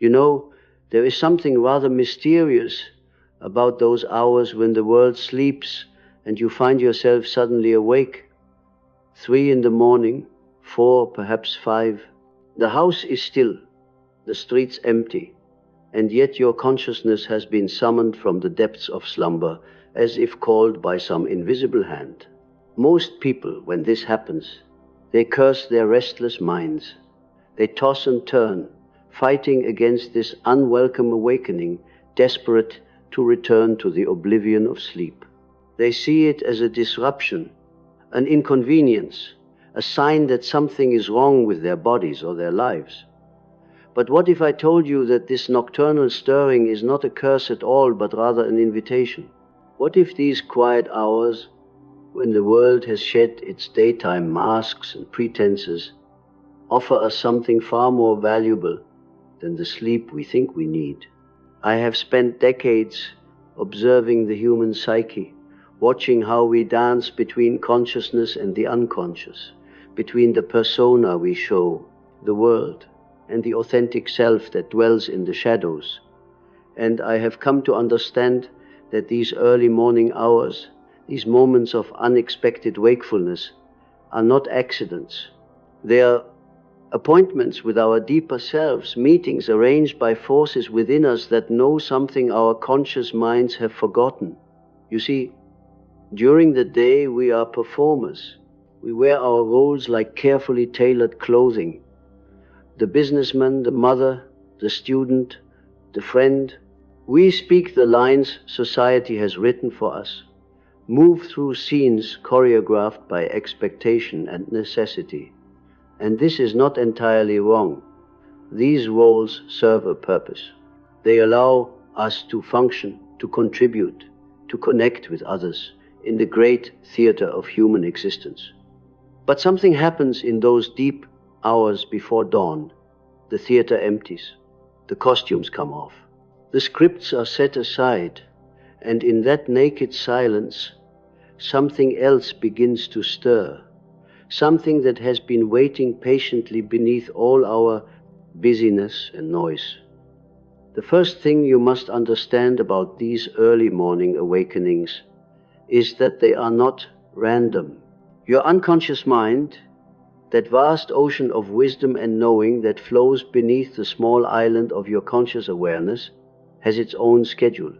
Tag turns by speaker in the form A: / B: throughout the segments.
A: You know, there is something rather mysterious about those hours when the world sleeps and you find yourself suddenly awake. 3 in the morning, 4, perhaps 5. The house is still, the streets empty, and yet your consciousness has been summoned from the depths of slumber, as if called by some invisible hand. Most people, when this happens, they curse their restless minds. They toss and turn, fighting against this unwelcome awakening, desperate to return to the oblivion of sleep. They see it as a disruption, an inconvenience, a sign that something is wrong with their bodies or their lives. But what if I told you that this nocturnal stirring is not a curse at all, but rather an invitation? What if these quiet hours, when the world has shed its daytime masks and pretenses, offer us something far more valuable than the sleep we think we need? I have spent decades observing the human psyche, watching how we dance between consciousness and the unconscious, between the persona we show the world and the authentic self that dwells in the shadows. And I have come to understand that these early morning hours, these moments of unexpected wakefulness, are not accidents. They are appointments with our deeper selves, meetings arranged by forces within us that know something our conscious minds have forgotten. You see, during the day we are performers. We wear our roles like carefully tailored clothing. The businessman, the mother, the student, the friend. We speak the lines society has written for us, move through scenes choreographed by expectation and necessity. And this is not entirely wrong. These roles serve a purpose. They allow us to function, to contribute, to connect with others in the great theater of human existence. But something happens in those deep hours before dawn. The theater empties. The costumes come off. The scripts are set aside, and in that naked silence, something else begins to stir. Something that has been waiting patiently beneath all our busyness and noise. The first thing you must understand about these early morning awakenings is that they are not random. Your unconscious mind, that vast ocean of wisdom and knowing that flows beneath the small island of your conscious awareness, has its own schedule.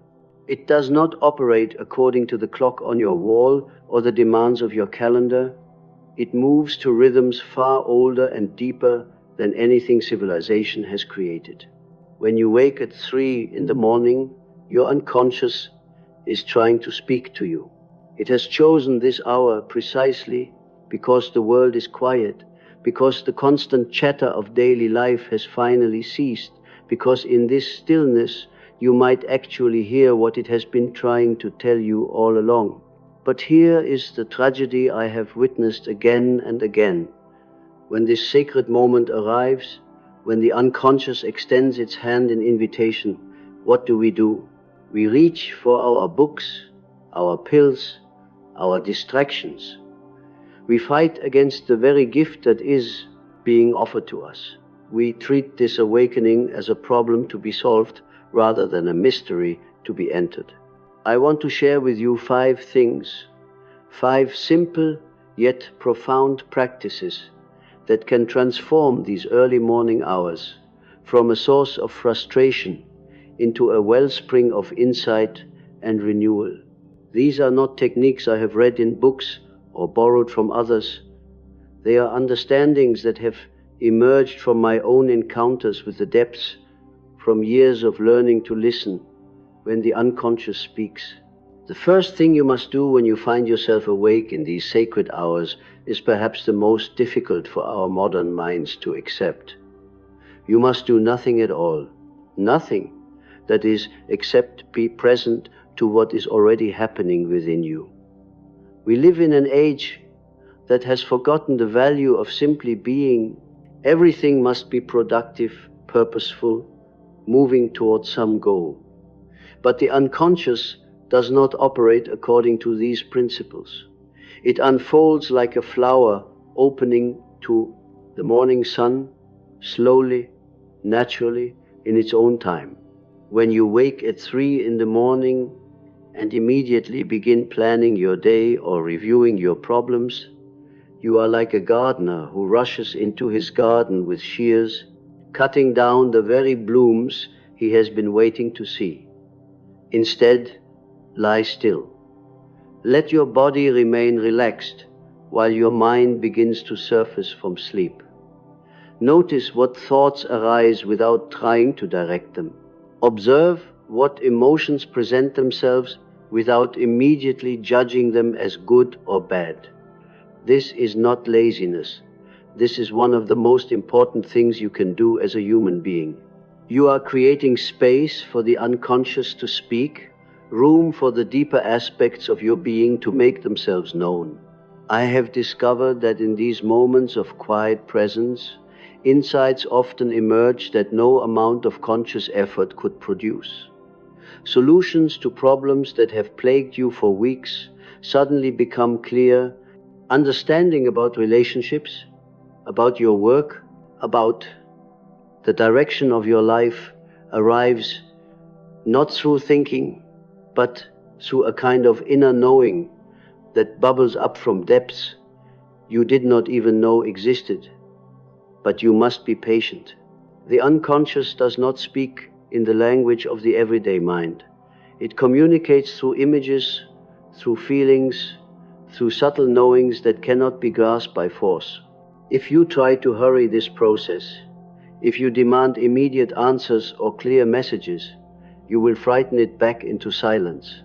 A: It does not operate according to the clock on your wall or the demands of your calendar. It moves to rhythms far older and deeper than anything civilization has created. When you wake at 3 in the morning, your unconscious is trying to speak to you. It has chosen this hour precisely because the world is quiet, because the constant chatter of daily life has finally ceased, because in this stillness you might actually hear what it has been trying to tell you all along. But here is the tragedy I have witnessed again and again. When this sacred moment arrives, when the unconscious extends its hand in invitation, what do? We reach for our books, our pills, our distractions. We fight against the very gift that is being offered to us. We treat this awakening as a problem to be solved rather than a mystery to be entered. I want to share with you 5 things, 5 simple yet profound practices that can transform these early morning hours from a source of frustration into a wellspring of insight and renewal. These are not techniques I have read in books or borrowed from others. They are understandings that have emerged from my own encounters with the depths, from years of learning to listen when the unconscious speaks. The first thing you must do when you find yourself awake in these sacred hours is perhaps the most difficult for our modern minds to accept. You must do nothing at all. Nothing, that is, except be present to what is already happening within you. We live in an age that has forgotten the value of simply being. Everything must be productive, purposeful, moving towards some goal. But the unconscious does not operate according to these principles. It unfolds like a flower opening to the morning sun, slowly, naturally, in its own time. When you wake at 3 in the morning and immediately begin planning your day or reviewing your problems, you are like a gardener who rushes into his garden with shears, cutting down the very blooms he has been waiting to see. Instead, lie still. Let your body remain relaxed while your mind begins to surface from sleep. Notice what thoughts arise without trying to direct them. Observe what emotions present themselves without immediately judging them as good or bad. This is not laziness. This is one of the most important things you can do as a human being. You are creating space for the unconscious to speak, room for the deeper aspects of your being to make themselves known. I have discovered that in these moments of quiet presence, insights often emerge that no amount of conscious effort could produce. Solutions to problems that have plagued you for weeks suddenly become clear. Understanding about relationships, about your work, about the direction of your life arrives not through thinking, but through a kind of inner knowing that bubbles up from depths you did not even know existed. But you must be patient. The unconscious does not speak in the language of the everyday mind. It communicates through images, through feelings, through subtle knowings that cannot be grasped by force. If you try to hurry this process, if you demand immediate answers or clear messages, you will frighten it back into silence.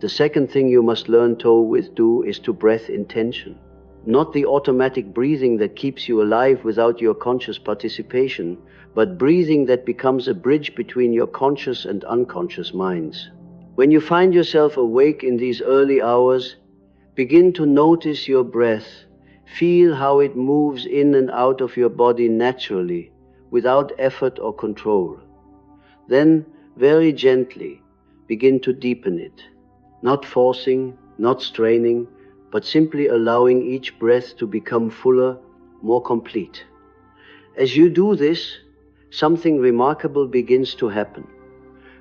A: The second thing you must learn to do is to breath intention. Not the automatic breathing that keeps you alive without your conscious participation, but breathing that becomes a bridge between your conscious and unconscious minds. When you find yourself awake in these early hours, begin to notice your breath. Feel how it moves in and out of your body naturally, without effort or control. Then, very gently, begin to deepen it, not forcing, not straining, but simply allowing each breath to become fuller, more complete. As you do this, something remarkable begins to happen.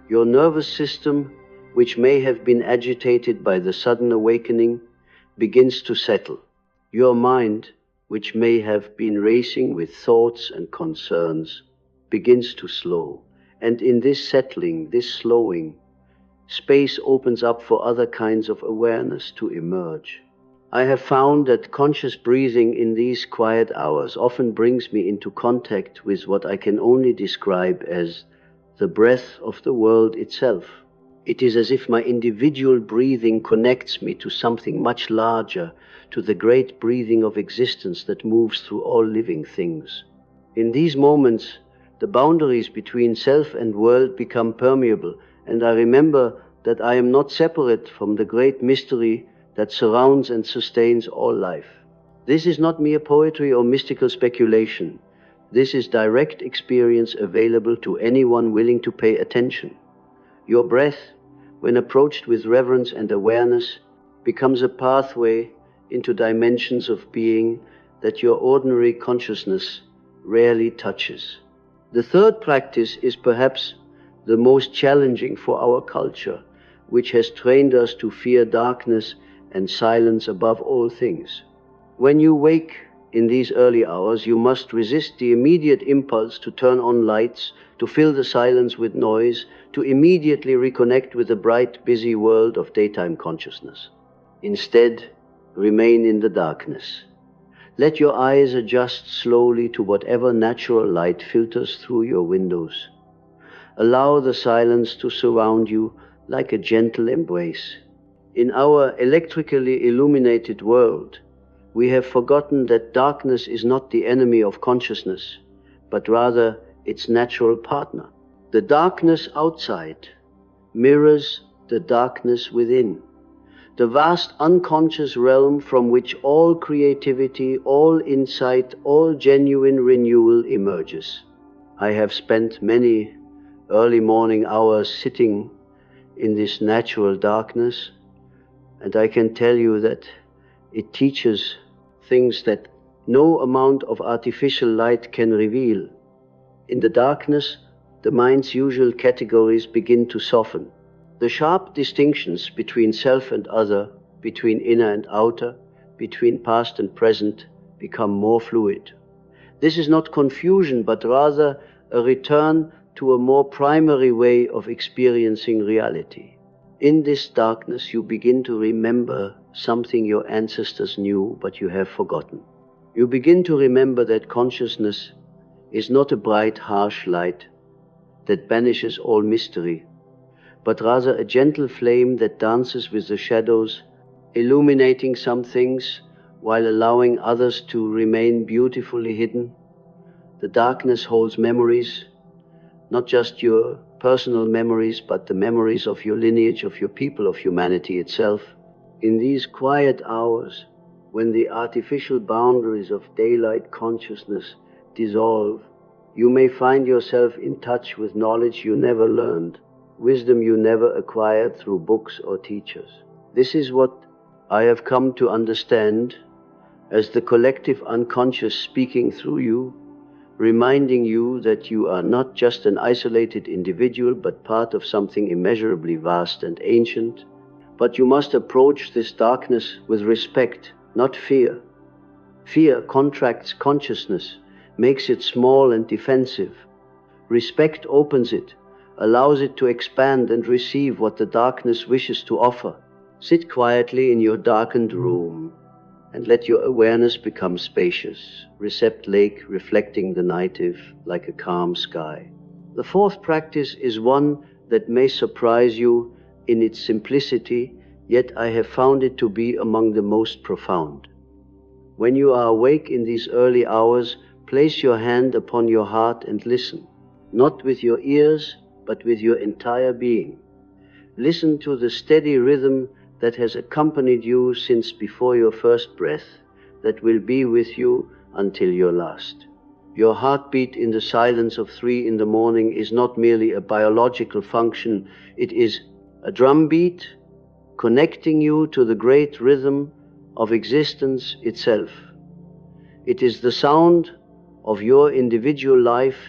A: Your nervous system, which may have been agitated by the sudden awakening, begins to settle. Your mind, which may have been racing with thoughts and concerns, begins to slow. And in this settling, this slowing, space opens up for other kinds of awareness to emerge. I have found that conscious breathing in these quiet hours often brings me into contact with what I can only describe as the breath of the world itself. It is as if my individual breathing connects me to something much larger, to the great breathing of existence that moves through all living things. In these moments, the boundaries between self and world become permeable, and I remember that I am not separate from the great mystery that surrounds and sustains all life. This is not mere poetry or mystical speculation. This is direct experience available to anyone willing to pay attention. Your breath, when approached with reverence and awareness, becomes a pathway into dimensions of being that your ordinary consciousness rarely touches. The third practice is perhaps the most challenging for our culture, which has trained us to fear darkness and silence above all things. When you wake in these early hours, you must resist the immediate impulse to turn on lights, to fill the silence with noise, to immediately reconnect with the bright, busy world of daytime consciousness. Instead, remain in the darkness. Let your eyes adjust slowly to whatever natural light filters through your windows. Allow the silence to surround you like a gentle embrace. In our electrically illuminated world, we have forgotten that darkness is not the enemy of consciousness, but rather its natural partner. The darkness outside mirrors the darkness within, the vast unconscious realm from which all creativity, all insight, all genuine renewal emerges. I have spent many early morning hours sitting in this natural darkness, and I can tell you that it teaches things that no amount of artificial light can reveal. In the darkness, the mind's usual categories begin to soften. The sharp distinctions between self and other, between inner and outer, between past and present, become more fluid. This is not confusion, but rather a return to a more primary way of experiencing reality. In this darkness, you begin to remember something your ancestors knew, but you have forgotten. You begin to remember that consciousness is not a bright, harsh light that banishes all mystery, but rather a gentle flame that dances with the shadows, illuminating some things while allowing others to remain beautifully hidden. The darkness holds memories, not just your personal memories, but the memories of your lineage, of your people, of humanity itself. In these quiet hours, when the artificial boundaries of daylight consciousness dissolve, you may find yourself in touch with knowledge you never learned, wisdom you never acquired through books or teachers. This is what I have come to understand as the collective unconscious speaking through you, reminding you that you are not just an isolated individual, but part of something immeasurably vast and ancient. But you must approach this darkness with respect, not fear. Fear contracts consciousness, makes it small and defensive. Respect opens it, allows it to expand and receive what the darkness wishes to offer. Sit quietly in your darkened room and let your awareness become spacious, Recept Lake reflecting the native like a calm sky. The fourth practice is one that may surprise you in its simplicity, yet I have found it to be among the most profound. When you are awake in these early hours, place your hand upon your heart and listen, not with your ears, but with your entire being. Listen to the steady rhythm that has accompanied you since before your first breath, that will be with you until your last. Your heartbeat in the silence of 3 in the morning is not merely a biological function, it is a drumbeat connecting you to the great rhythm of existence itself. It is the sound of your individual life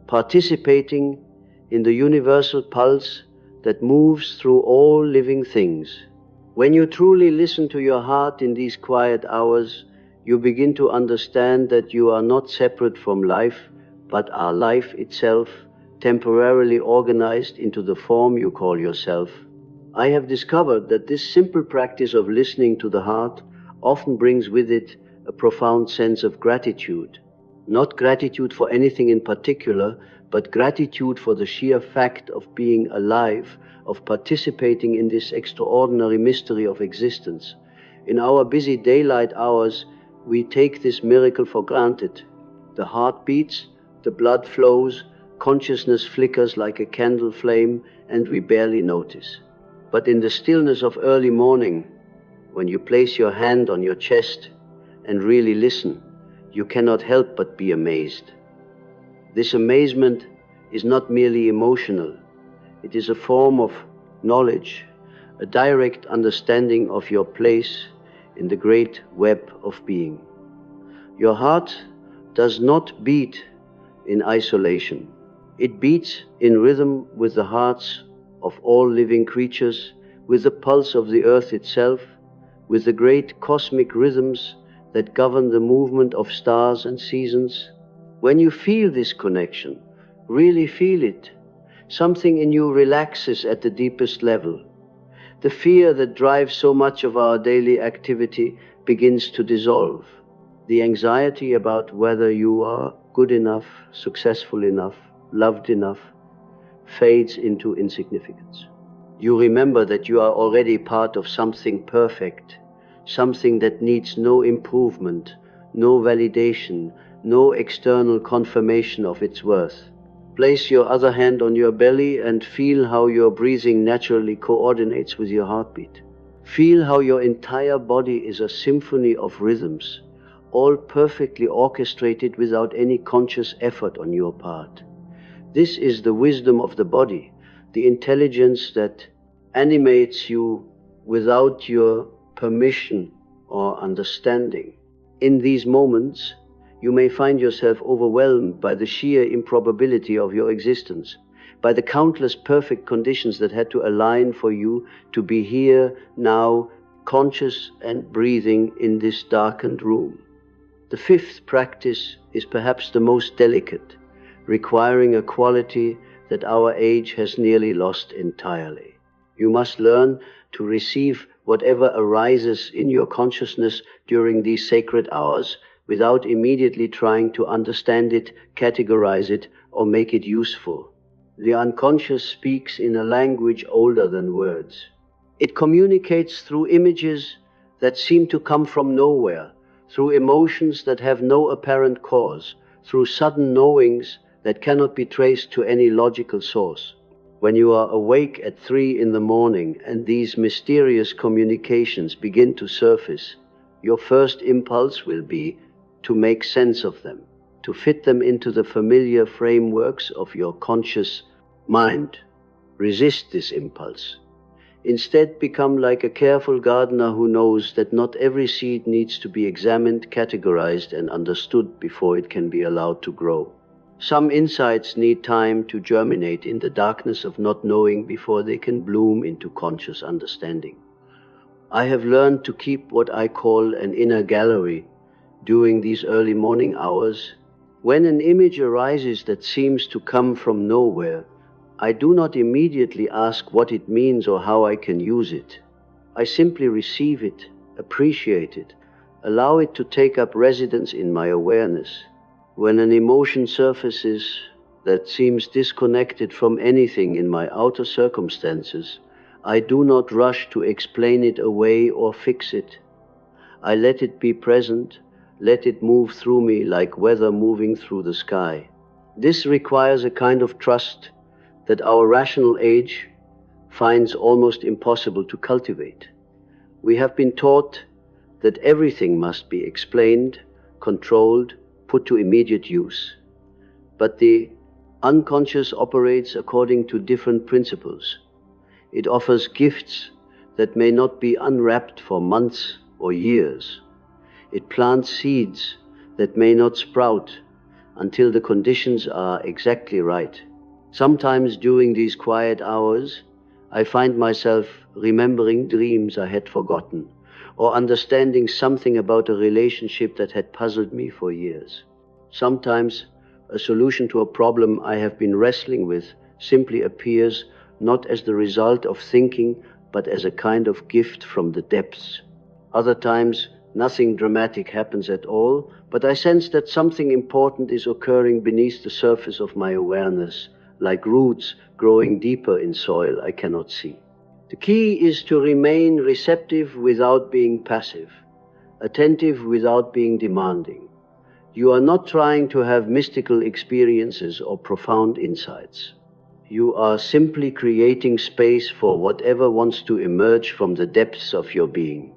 A: participating in the universal pulse that moves through all living things. When you truly listen to your heart in these quiet hours, you begin to understand that you are not separate from life, but are life itself, temporarily organized into the form you call yourself. I have discovered that this simple practice of listening to the heart often brings with it a profound sense of gratitude. Not gratitude for anything in particular, but gratitude for the sheer fact of being alive, of participating in this extraordinary mystery of existence. In our busy daylight hours, we take this miracle for granted. The heart beats, the blood flows, consciousness flickers like a candle flame, and we barely notice. But in the stillness of early morning, when you place your hand on your chest and really listen, you cannot help but be amazed. This amazement is not merely emotional. It is a form of knowledge, a direct understanding of your place in the great web of being. Your heart does not beat in isolation. It beats in rhythm with the hearts of all living creatures, with the pulse of the earth itself, with the great cosmic rhythms that govern the movement of stars and seasons. When you feel this connection, really feel it, something in you relaxes at the deepest level. The fear that drives so much of our daily activity begins to dissolve. The anxiety about whether you are good enough, successful enough, loved enough, fades into insignificance. You remember that you are already part of something perfect, something that needs no improvement, no validation, no external confirmation of its worth. Place your other hand on your belly and feel how your breathing naturally coordinates with your heartbeat. Feel how your entire body is a symphony of rhythms, all perfectly orchestrated without any conscious effort on your part. This is the wisdom of the body, the intelligence that animates you without your permission or understanding. In these moments, you may find yourself overwhelmed by the sheer improbability of your existence, by the countless perfect conditions that had to align for you to be here, now, conscious and breathing in this darkened room. The fifth practice is perhaps the most delicate, requiring a quality that our age has nearly lost entirely. You must learn to receive whatever arises in your consciousness during these sacred hours without immediately trying to understand it, categorize it, or make it useful. The unconscious speaks in a language older than words. It communicates through images that seem to come from nowhere, through emotions that have no apparent cause, through sudden knowings that cannot be traced to any logical source. When you are awake at 3 in the morning and these mysterious communications begin to surface, your first impulse will be to make sense of them, to fit them into the familiar frameworks of your conscious mind. Resist this impulse. Instead, become like a careful gardener who knows that not every seed needs to be examined, categorized, and understood before it can be allowed to grow. Some insights need time to germinate in the darkness of not knowing before they can bloom into conscious understanding. I have learned to keep what I call an inner gallery during these early morning hours. When an image arises that seems to come from nowhere, I do not immediately ask what it means or how I can use it. I simply receive it, appreciate it, allow it to take up residence in my awareness. When an emotion surfaces that seems disconnected from anything in my outer circumstances, I do not rush to explain it away or fix it. I let it be present, let it move through me like weather moving through the sky. This requires a kind of trust that our rational age finds almost impossible to cultivate. We have been taught that everything must be explained, controlled, put to immediate use. But the unconscious operates according to different principles. It offers gifts that may not be unwrapped for months or years. It plants seeds that may not sprout until the conditions are exactly right. Sometimes during these quiet hours, I find myself remembering dreams I had forgotten, or understanding something about a relationship that had puzzled me for years. Sometimes a solution to a problem I have been wrestling with simply appears not as the result of thinking, but as a kind of gift from the depths. Other times, nothing dramatic happens at all, but I sense that something important is occurring beneath the surface of my awareness, like roots growing deeper in soil I cannot see. The key is to remain receptive without being passive, attentive without being demanding. You are not trying to have mystical experiences or profound insights. You are simply creating space for whatever wants to emerge from the depths of your being.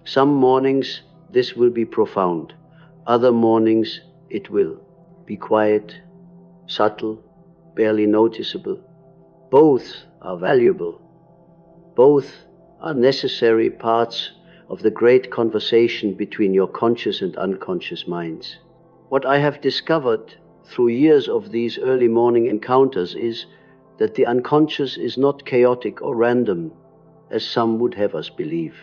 A: Some mornings this will be profound. Other mornings it will be quiet, subtle, barely noticeable. Both are valuable. Both are necessary parts of the great conversation between your conscious and unconscious minds. What I have discovered through years of these early morning encounters is that the unconscious is not chaotic or random, as some would have us believe.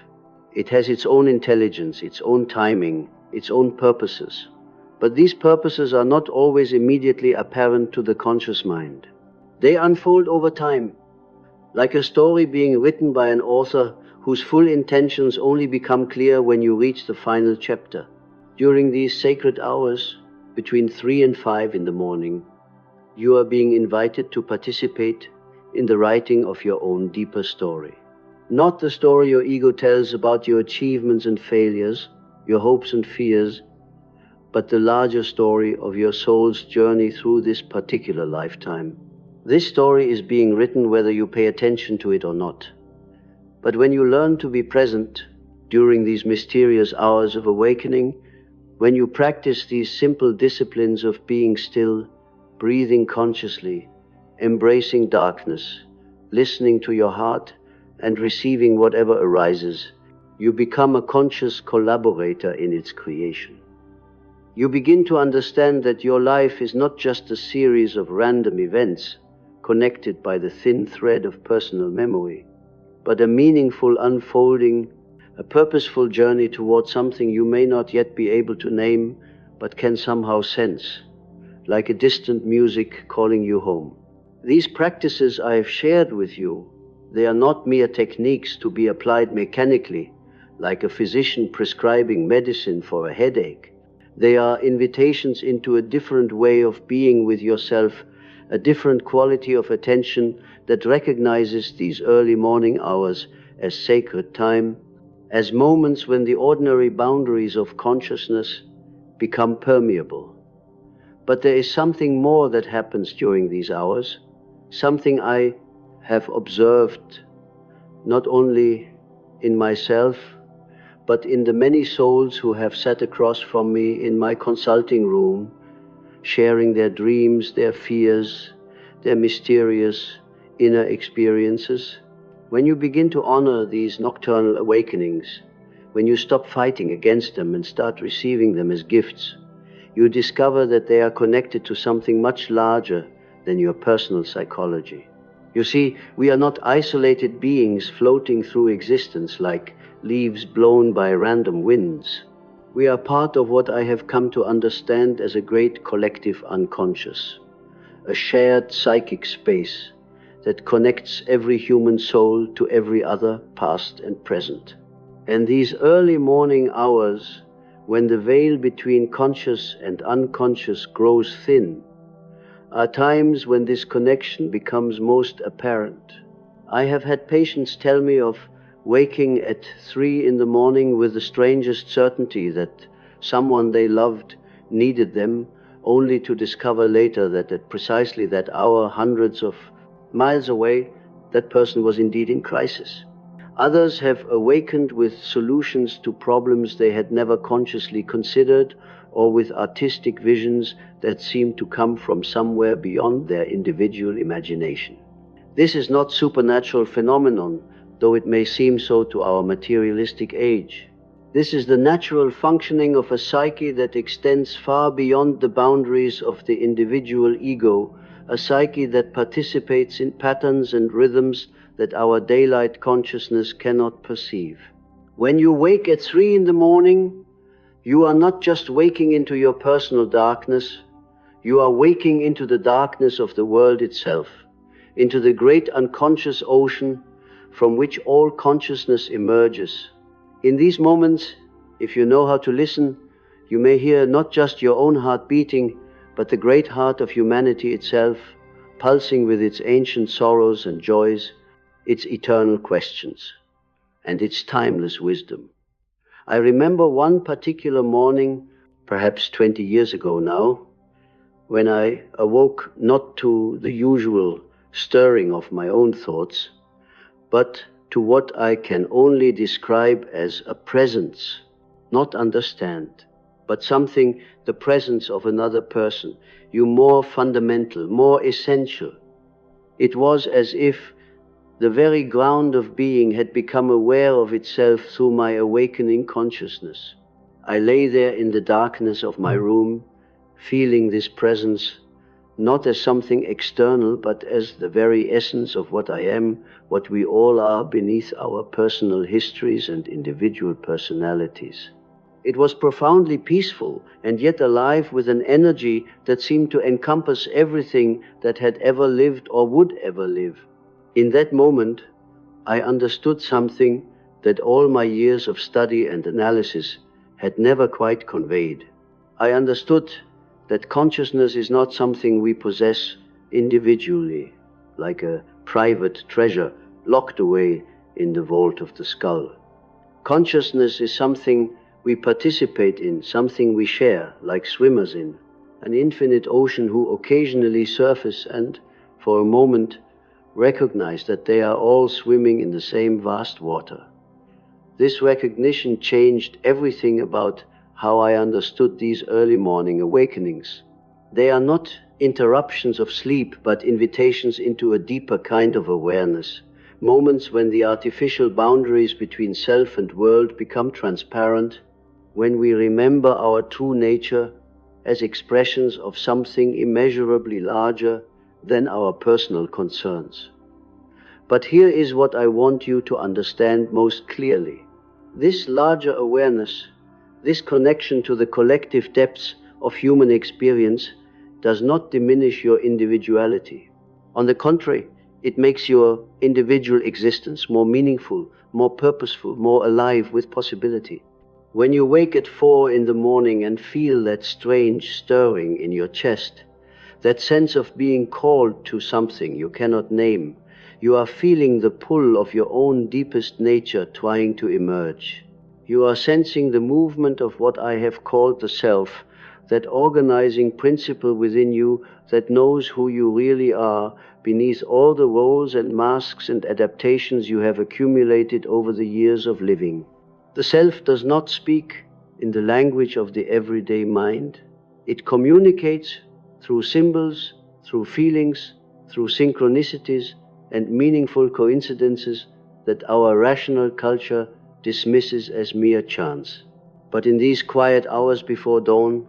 A: It has its own intelligence, its own timing, its own purposes. But these purposes are not always immediately apparent to the conscious mind. They unfold over time, like a story being written by an author whose full intentions only become clear when you reach the final chapter. During these sacred hours, between 3 and 5 in the morning, you are being invited to participate in the writing of your own deeper story. Not the story your ego tells about your achievements and failures, your hopes and fears, but the larger story of your soul's journey through this particular lifetime. This story is being written whether you pay attention to it or not. But when you learn to be present during these mysterious hours of awakening, when you practice these simple disciplines of being still, breathing consciously, embracing darkness, listening to your heart, and receiving whatever arises, you become a conscious collaborator in its creation. You begin to understand that your life is not just a series of random events connected by the thin thread of personal memory, but a meaningful unfolding, a purposeful journey toward something you may not yet be able to name, but can somehow sense, like a distant music calling you home. These practices I have shared with you, they are not mere techniques to be applied mechanically, like a physician prescribing medicine for a headache. They are invitations into a different way of being with yourself, a different quality of attention that recognizes these early morning hours as sacred time, as moments when the ordinary boundaries of consciousness become permeable. But there is something more that happens during these hours, something I have observed not only in myself, but in the many souls who have sat across from me in my consulting room, sharing their dreams, their fears, their mysterious inner experiences. When you begin to honor these nocturnal awakenings, when you stop fighting against them and start receiving them as gifts, you discover that they are connected to something much larger than your personal psychology. You see, we are not isolated beings floating through existence like leaves blown by random winds. We are part of what I have come to understand as a great collective unconscious, a shared psychic space that connects every human soul to every other, past and present. And these early morning hours, when the veil between conscious and unconscious grows thin, are times when this connection becomes most apparent. I have had patients tell me of waking at 3 in the morning with the strangest certainty that someone they loved needed them, only to discover later that at precisely that hour, hundreds of miles away, that person was indeed in crisis. Others have awakened with solutions to problems they had never consciously considered, or with artistic visions that seemed to come from somewhere beyond their individual imagination. This is not supernatural phenomenon, though it may seem so to our materialistic age. This is the natural functioning of a psyche that extends far beyond the boundaries of the individual ego, a psyche that participates in patterns and rhythms that our daylight consciousness cannot perceive. When you wake at 3 in the morning, you are not just waking into your personal darkness, you are waking into the darkness of the world itself, into the great unconscious ocean from which all consciousness emerges. In these moments, if you know how to listen, you may hear not just your own heart beating, but the great heart of humanity itself, pulsing with its ancient sorrows and joys, its eternal questions, and its timeless wisdom. I remember one particular morning, perhaps 20 years ago now, when I awoke not to the usual stirring of my own thoughts, but to what I can only describe as a presence, not understand, but something, the presence of another person, you more fundamental, more essential. It was as if the very ground of being had become aware of itself through my awakening consciousness. I lay there in the darkness of my room, feeling this presence, not as something external, but as the very essence of what I am, what we all are beneath our personal histories and individual personalities. It was profoundly peaceful and yet alive with an energy that seemed to encompass everything that had ever lived or would ever live. In that moment, I understood something that all my years of study and analysis had never quite conveyed. I understood that consciousness is not something we possess individually, like a private treasure locked away in the vault of the skull. Consciousness is something we participate in, something we share, like swimmers in an infinite ocean who occasionally surface and, for a moment, recognize that they are all swimming in the same vast water. This recognition changed everything about how I understood these early morning awakenings. They are not interruptions of sleep, but invitations into a deeper kind of awareness, moments when the artificial boundaries between self and world become transparent, when we remember our true nature as expressions of something immeasurably larger than our personal concerns. But here is what I want you to understand most clearly. This larger awareness, this connection to the collective depths of human experience, does not diminish your individuality. On the contrary, it makes your individual existence more meaningful, more purposeful, more alive with possibility. When you wake at 4 in the morning and feel that strange stirring in your chest, that sense of being called to something you cannot name, you are feeling the pull of your own deepest nature trying to emerge. You are sensing the movement of what I have called the self, that organizing principle within you that knows who you really are beneath all the roles and masks and adaptations you have accumulated over the years of living. The self does not speak in the language of the everyday mind. It communicates through symbols, through feelings, through synchronicities and meaningful coincidences that our rational culture dismisses as mere chance. But in these quiet hours before dawn,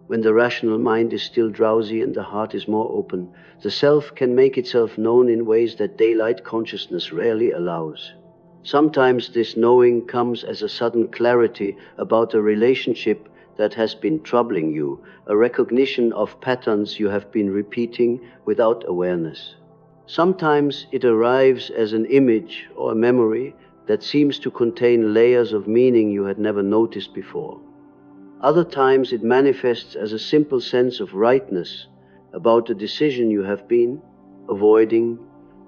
A: when the rational mind is still drowsy and the heart is more open, the self can make itself known in ways that daylight consciousness rarely allows. Sometimes this knowing comes as a sudden clarity about a relationship that has been troubling you, a recognition of patterns you have been repeating without awareness. Sometimes it arrives as an image or a memory that seems to contain layers of meaning you had never noticed before. Other times it manifests as a simple sense of rightness about a decision you have been avoiding,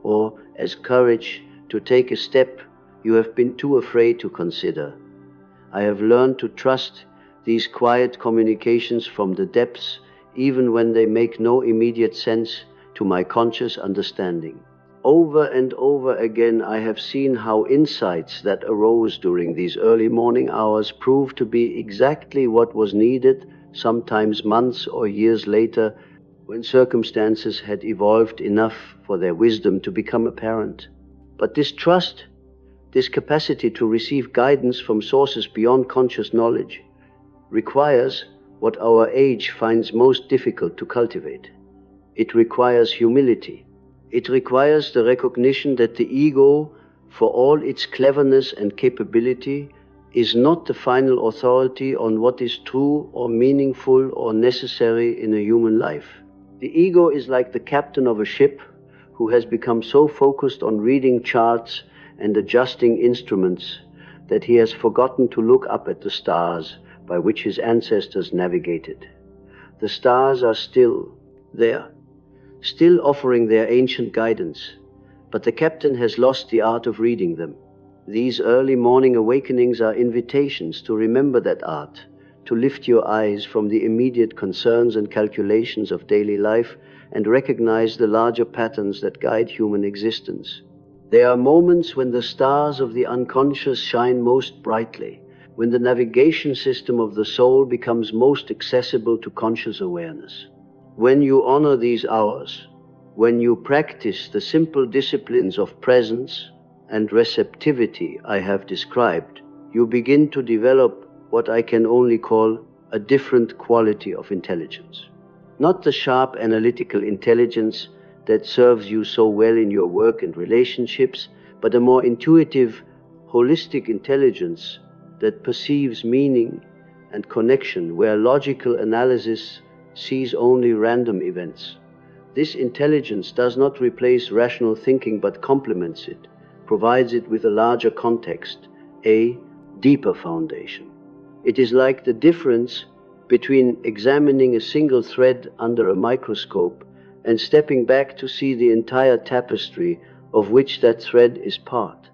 A: or as courage to take a step you have been too afraid to consider. I have learned to trust these quiet communications from the depths, even when they make no immediate sense to my conscious understanding. Over and over again, I have seen how insights that arose during these early morning hours proved to be exactly what was needed, sometimes months or years later, when circumstances had evolved enough for their wisdom to become apparent. But this trust, this capacity to receive guidance from sources beyond conscious knowledge, requires what our age finds most difficult to cultivate. It requires humility. It requires the recognition that the ego, for all its cleverness and capability, is not the final authority on what is true or meaningful or necessary in a human life. The ego is like the captain of a ship who has become so focused on reading charts and adjusting instruments that he has forgotten to look up at the stars by which his ancestors navigated. The stars are still there, still offering their ancient guidance, but the captain has lost the art of reading them. These early morning awakenings are invitations to remember that art, to lift your eyes from the immediate concerns and calculations of daily life and recognize the larger patterns that guide human existence. There are moments when the stars of the unconscious shine most brightly, when the navigation system of the soul becomes most accessible to conscious awareness. When you honor these hours, when you practice the simple disciplines of presence and receptivity I have described, you begin to develop what I can only call a different quality of intelligence. Not the sharp analytical intelligence that serves you so well in your work and relationships, but a more intuitive, holistic intelligence that perceives meaning and connection where logical analysis sees only random events. This intelligence does not replace rational thinking but complements it, provides it with a larger context, a deeper foundation. It is like the difference between examining a single thread under a microscope and stepping back to see the entire tapestry of which that thread is part.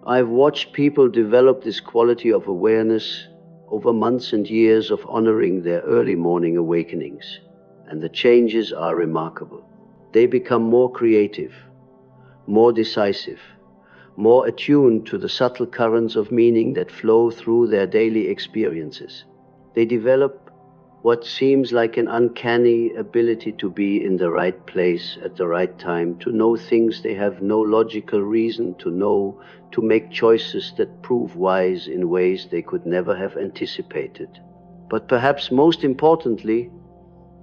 A: I've watched people develop this quality of awareness over months and years of honoring their early morning awakenings, and the changes are remarkable. They become more creative, more decisive, more attuned to the subtle currents of meaning that flow through their daily experiences. They develop what seems like an uncanny ability to be in the right place at the right time, to know things they have no logical reason to know, to make choices that prove wise in ways they could never have anticipated. But perhaps most importantly,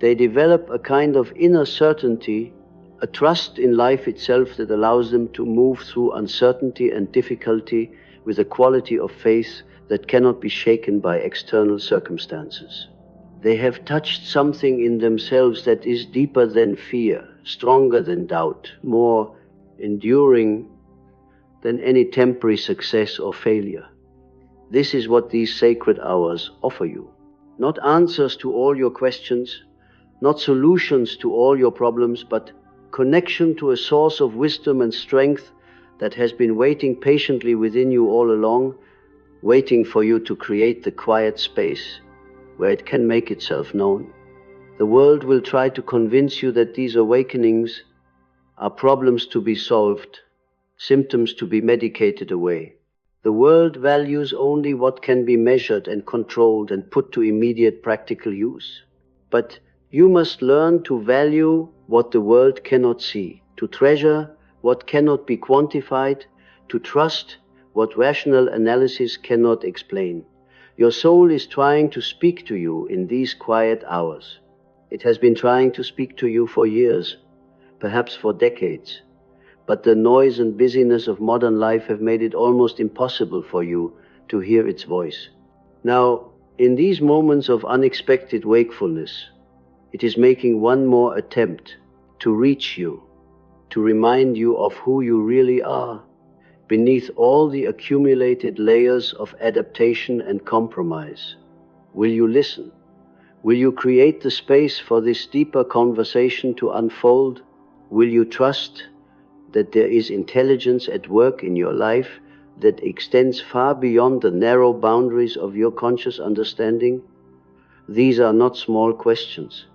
A: They develop a kind of inner certainty, a trust in life itself that allows them to move through uncertainty and difficulty with a quality of faith that cannot be shaken by external circumstances. They have touched something in themselves that is deeper than fear, stronger than doubt, more enduring than any temporary success or failure. This is what these sacred hours offer you. Not answers to all your questions, not solutions to all your problems, but connection to a source of wisdom and strength that has been waiting patiently within you all along, waiting for you to create the quiet space where it can make itself known. The world will try to convince you that these awakenings are problems to be solved, symptoms to be medicated away. The world values only what can be measured and controlled and put to immediate practical use. But you must learn to value what the world cannot see, to treasure what cannot be quantified, to trust what rational analysis cannot explain. Your soul is trying to speak to you in these quiet hours. It has been trying to speak to you for years, perhaps for decades. But the noise and busyness of modern life have made it almost impossible for you to hear its voice. Now, in these moments of unexpected wakefulness, it is making one more attempt to reach you, to remind you of who you really are, beneath all the accumulated layers of adaptation and compromise. Will you listen? Will you create the space for this deeper conversation to unfold? Will you trust that there is intelligence at work in your life that extends far beyond the narrow boundaries of your conscious understanding? These are not small questions.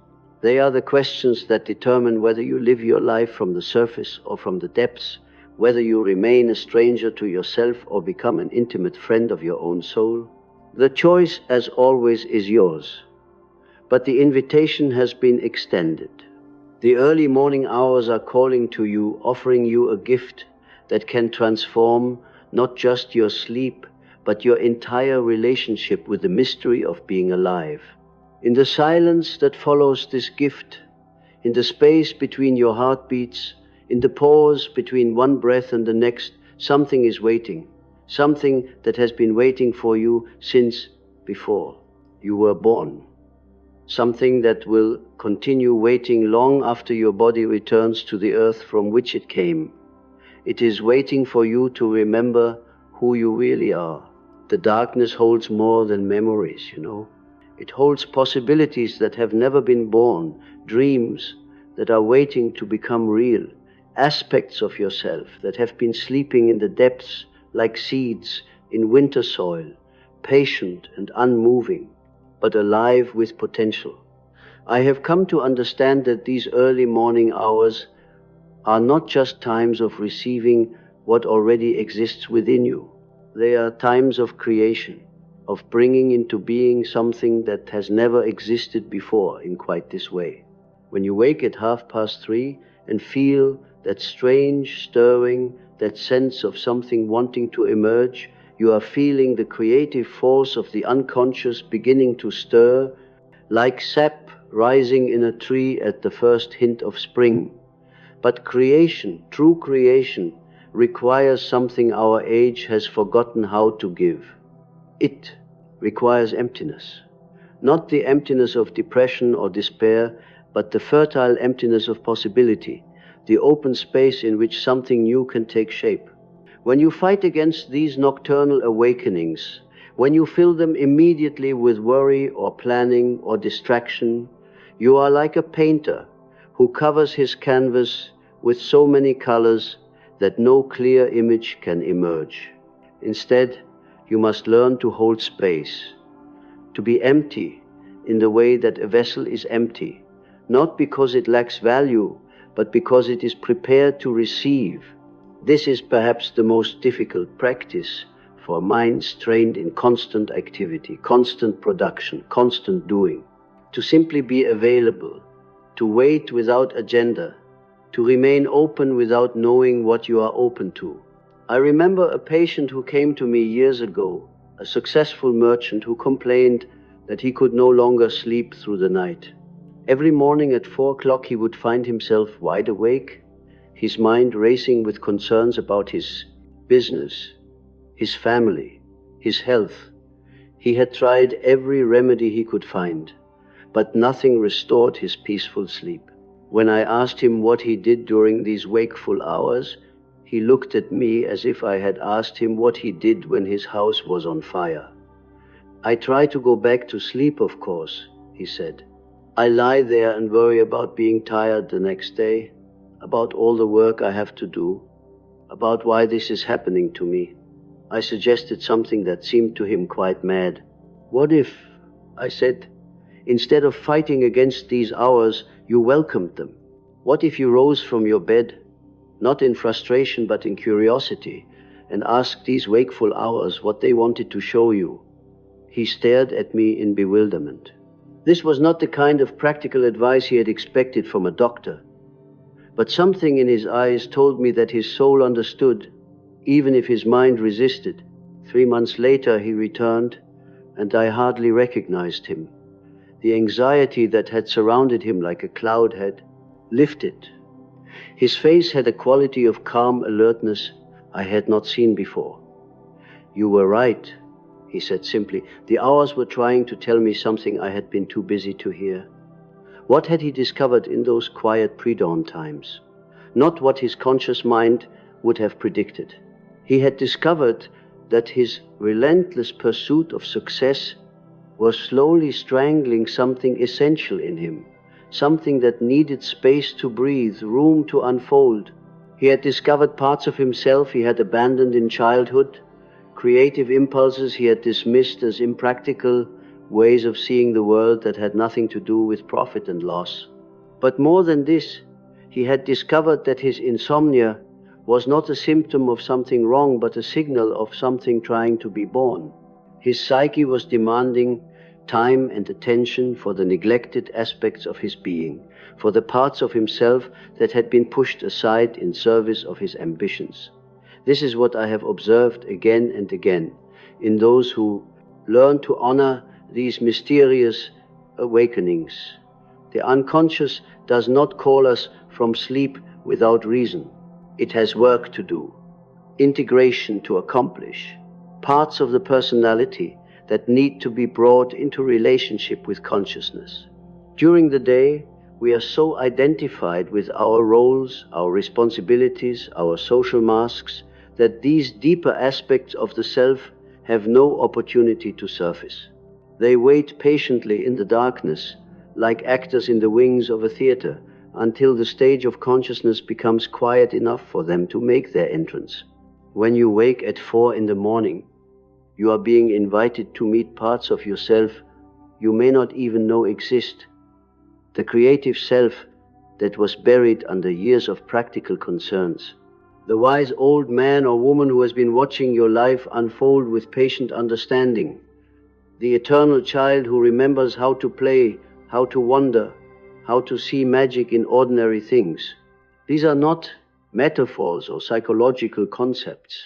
A: They are the questions that determine whether you live your life from the surface or from the depths, whether you remain a stranger to yourself or become an intimate friend of your own soul. The choice, as always, is yours, but the invitation has been extended. The early morning hours are calling to you, offering you a gift that can transform not just your sleep, but your entire relationship with the mystery of being alive. In the silence that follows this gift, in the space between your heartbeats, in the pause between one breath and the next, something is waiting, something that has been waiting for you since before you were born. Something that will continue waiting long after your body returns to the earth from which it came. It is waiting for you to remember who you really are. The darkness holds more than memories, you know. It holds possibilities that have never been born, dreams that are waiting to become real, aspects of yourself that have been sleeping in the depths like seeds in winter soil, patient and unmoving, but alive with potential. I have come to understand that these early morning hours are not just times of receiving what already exists within you. They are times of creation, of bringing into being something that has never existed before in quite this way. When you wake at 3:30 and feel that strange stirring, that sense of something wanting to emerge, you are feeling the creative force of the unconscious beginning to stir, like sap rising in a tree at the first hint of spring. But creation, true creation, requires something our age has forgotten how to give. It requires emptiness. Not the emptiness of depression or despair, but the fertile emptiness of possibility, the open space in which something new can take shape. When you fight against these nocturnal awakenings, when you fill them immediately with worry or planning or distraction, you are like a painter who covers his canvas with so many colors that no clear image can emerge. Instead, you must learn to hold space, to be empty in the way that a vessel is empty, not because it lacks value, but because it is prepared to receive. This is perhaps the most difficult practice for minds trained in constant activity, constant production, constant doing. To simply be available, to wait without agenda, to remain open without knowing what you are open to. I remember a patient who came to me years ago, a successful merchant who complained that he could no longer sleep through the night. Every morning at 4 o'clock he would find himself wide awake, his mind racing with concerns about his business, his family, his health. He had tried every remedy he could find, but nothing restored his peaceful sleep. When I asked him what he did during these wakeful hours, he looked at me as if I had asked him what he did when his house was on fire. "I try to go back to sleep, of course," he said. "I lie there and worry about being tired the next day, about all the work I have to do, about why this is happening to me." I suggested something that seemed to him quite mad. "What if," I said, "instead of fighting against these hours, you welcomed them? What if you rose from your bed, not in frustration but in curiosity, and asked these wakeful hours what they wanted to show you?" He stared at me in bewilderment. This was not the kind of practical advice he had expected from a doctor, but something in his eyes told me that his soul understood, even if his mind resisted. 3 months later he returned, and I hardly recognized him. The anxiety that had surrounded him like a cloud had lifted. His face had a quality of calm alertness I had not seen before. "You were right," he said simply. "The hours were trying to tell me something I had been too busy to hear." What had he discovered in those quiet pre-dawn times? Not what his conscious mind would have predicted. He had discovered that his relentless pursuit of success was slowly strangling something essential in him, something that needed space to breathe, room to unfold. He had discovered parts of himself he had abandoned in childhood, creative impulses he had dismissed as impractical, ways of seeing the world that had nothing to do with profit and loss. But more than this, he had discovered that his insomnia was not a symptom of something wrong, but a signal of something trying to be born. His psyche was demanding time and attention for the neglected aspects of his being, for the parts of himself that had been pushed aside in service of his ambitions. This is what I have observed again and again in those who learn to honor these mysterious awakenings. The unconscious does not call us from sleep without reason. It has work to do, integration to accomplish, parts of the personality that need to be brought into relationship with consciousness. During the day, we are so identified with our roles, our responsibilities, our social masks, that these deeper aspects of the self have no opportunity to surface. They wait patiently in the darkness, like actors in the wings of a theater, until the stage of consciousness becomes quiet enough for them to make their entrance. When you wake at 4 in the morning, you are being invited to meet parts of yourself you may not even know exist. The creative self that was buried under years of practical concerns. The wise old man or woman who has been watching your life unfold with patient understanding. The eternal child who remembers how to play, how to wonder, how to see magic in ordinary things. These are not metaphors or psychological concepts.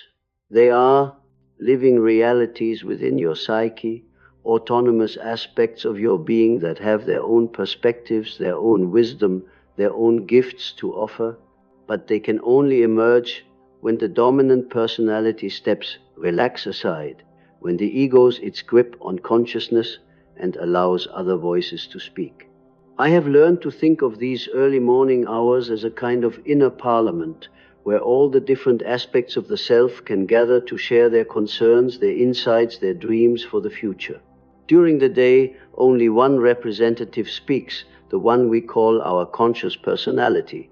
A: They are living realities within your psyche, autonomous aspects of your being that have their own perspectives, their own wisdom, their own gifts to offer, but they can only emerge when the dominant personality steps relax aside, when the ego's its grip on consciousness and allows other voices to speak. I have learned to think of these early morning hours as a kind of inner parliament, where all the different aspects of the self can gather to share their concerns, their insights, their dreams for the future. During the day, only one representative speaks, the one we call our conscious personality.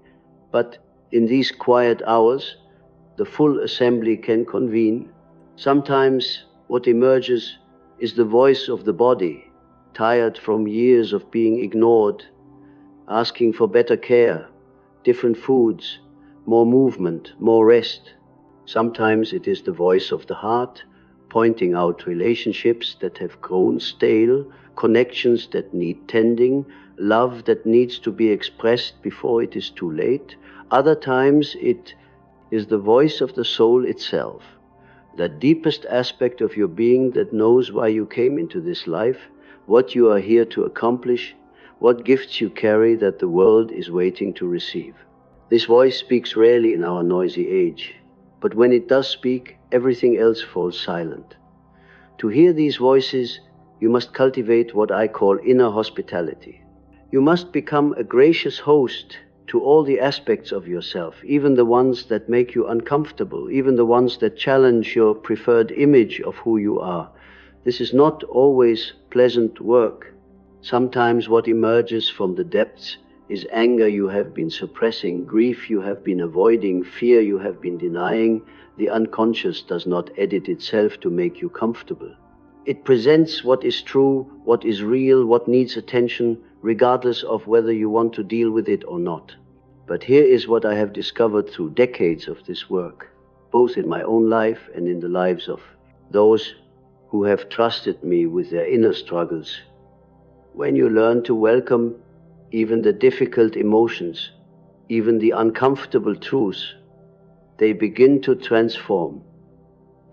A: But in these quiet hours, the full assembly can convene. Sometimes what emerges is the voice of the body, tired from years of being ignored, asking for better care, different foods, more movement, more rest. Sometimes it is the voice of the heart, pointing out relationships that have grown stale, connections that need tending, love that needs to be expressed before it is too late. Other times it is the voice of the soul itself, the deepest aspect of your being that knows why you came into this life, what you are here to accomplish, what gifts you carry that the world is waiting to receive. This voice speaks rarely in our noisy age, but when it does speak, everything else falls silent. To hear these voices, you must cultivate what I call inner hospitality. You must become a gracious host to all the aspects of yourself, even the ones that make you uncomfortable, even the ones that challenge your preferred image of who you are. This is not always pleasant work. Sometimes what emerges from the depths is anger you have been suppressing, grief you have been avoiding, fear you have been denying. The unconscious does not edit itself to make you comfortable. It presents what is true, what is real, what needs attention, regardless of whether you want to deal with it or not. But here is what I have discovered through decades of this work, both in my own life and in the lives of those who have trusted me with their inner struggles. When you learn to welcome even the difficult emotions, even the uncomfortable truths, they begin to transform.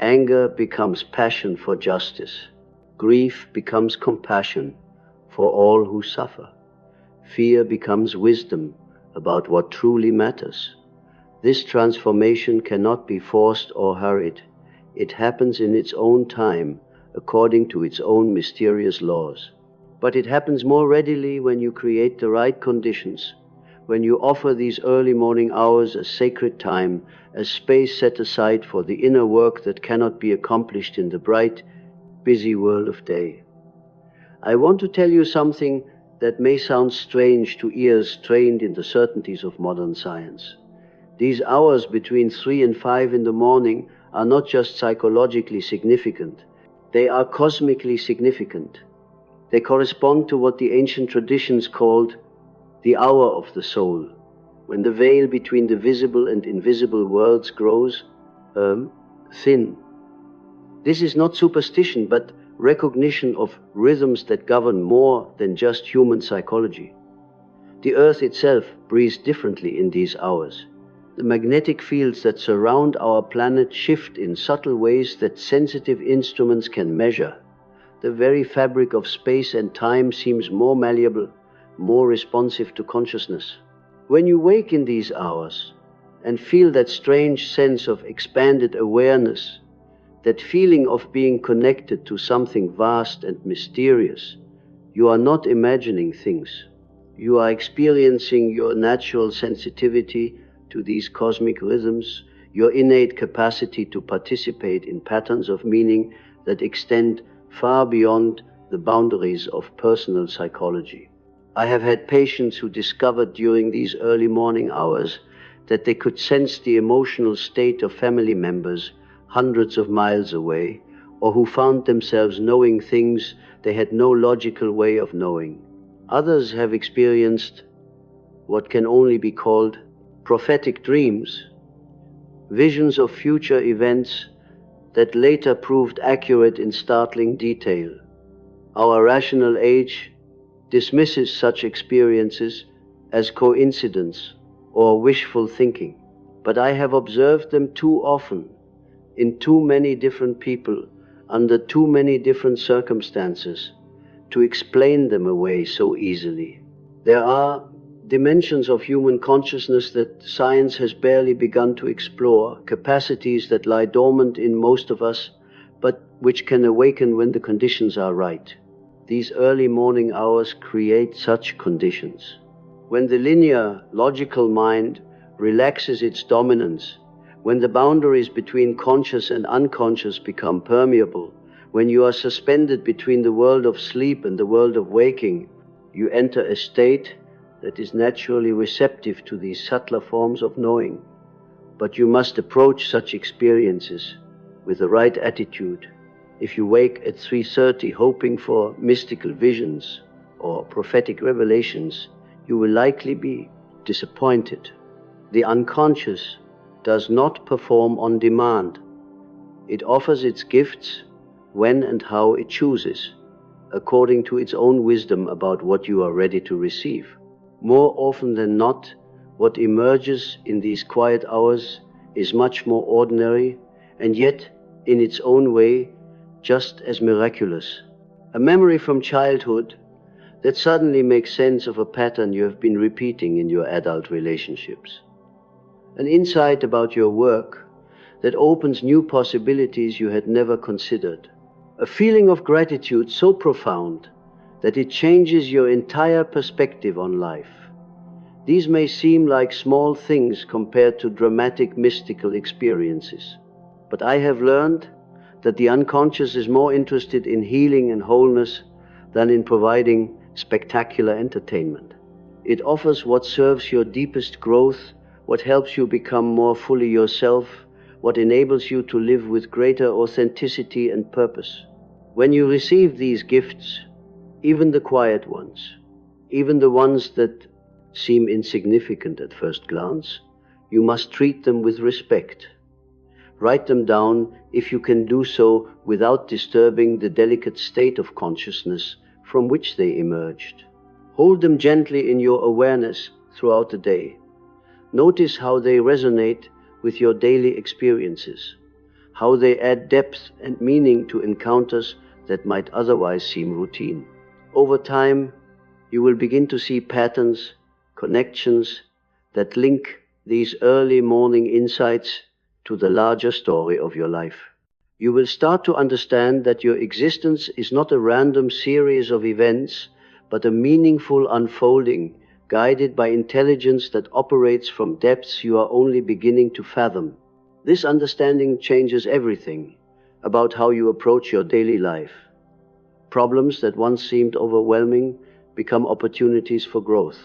A: Anger becomes passion for justice. Grief becomes compassion for all who suffer. Fear becomes wisdom about what truly matters. This transformation cannot be forced or hurried. It happens in its own time, according to its own mysterious laws. But it happens more readily when you create the right conditions, when you offer these early morning hours as sacred time, as space set aside for the inner work that cannot be accomplished in the bright, busy whirl of day. I want to tell you something that may sound strange to ears trained in the certainties of modern science. These hours between 3 and 5 in the morning are not just psychologically significant, they are cosmically significant. They correspond to what the ancient traditions called the hour of the soul, when the veil between the visible and invisible worlds grows thin. This is not superstition, but recognition of rhythms that govern more than just human psychology. The earth itself breathes differently in these hours. The magnetic fields that surround our planet shift in subtle ways that sensitive instruments can measure. The very fabric of space and time seems more malleable, more responsive to consciousness. When you wake in these hours and feel that strange sense of expanded awareness, that feeling of being connected to something vast and mysterious, you are not imagining things. You are experiencing your natural sensitivity to these cosmic rhythms, your innate capacity to participate in patterns of meaning that extend far beyond the boundaries of personal psychology. I have had patients who discovered during these early morning hours that they could sense the emotional state of family members hundreds of miles away, or who found themselves knowing things they had no logical way of knowing. Others have experienced what can only be called prophetic dreams, visions of future events that later proved accurate in startling detail. Our rational age dismisses such experiences as coincidence or wishful thinking, but I have observed them too often, in too many different people, under too many different circumstances, to explain them away so easily. There are dimensions of human consciousness that science has barely begun to explore, capacities that lie dormant in most of us, but which can awaken when the conditions are right. These early morning hours create such conditions. When the linear, logical mind relaxes its dominance, when the boundaries between conscious and unconscious become permeable, when you are suspended between the world of sleep and the world of waking, you enter a state that is naturally receptive to these subtler forms of knowing. But you must approach such experiences with the right attitude. If you wake at 3:30 hoping for mystical visions or prophetic revelations, you will likely be disappointed. The unconscious does not perform on demand. It offers its gifts when and how it chooses, according to its own wisdom about what you are ready to receive. More often than not, what emerges in these quiet hours is much more ordinary, and yet, in its own way, just as miraculous. A memory from childhood that suddenly makes sense of a pattern you have been repeating in your adult relationships. An insight about your work that opens new possibilities you had never considered. A feeling of gratitude so profound that it changes your entire perspective on life. These may seem like small things compared to dramatic mystical experiences, but I have learned that the unconscious is more interested in healing and wholeness than in providing spectacular entertainment. It offers what serves your deepest growth, what helps you become more fully yourself, what enables you to live with greater authenticity and purpose. When you receive these gifts, even the quiet ones, even the ones that seem insignificant at first glance, you must treat them with respect. Write them down if you can do so without disturbing the delicate state of consciousness from which they emerged. Hold them gently in your awareness throughout the day. Notice how they resonate with your daily experiences, how they add depth and meaning to encounters that might otherwise seem routine. Over time, you will begin to see patterns, connections that link these early morning insights to the larger story of your life. You will start to understand that your existence is not a random series of events, but a meaningful unfolding, guided by intelligence that operates from depths you are only beginning to fathom. This understanding changes everything about how you approach your daily life. Problems that once seemed overwhelming become opportunities for growth.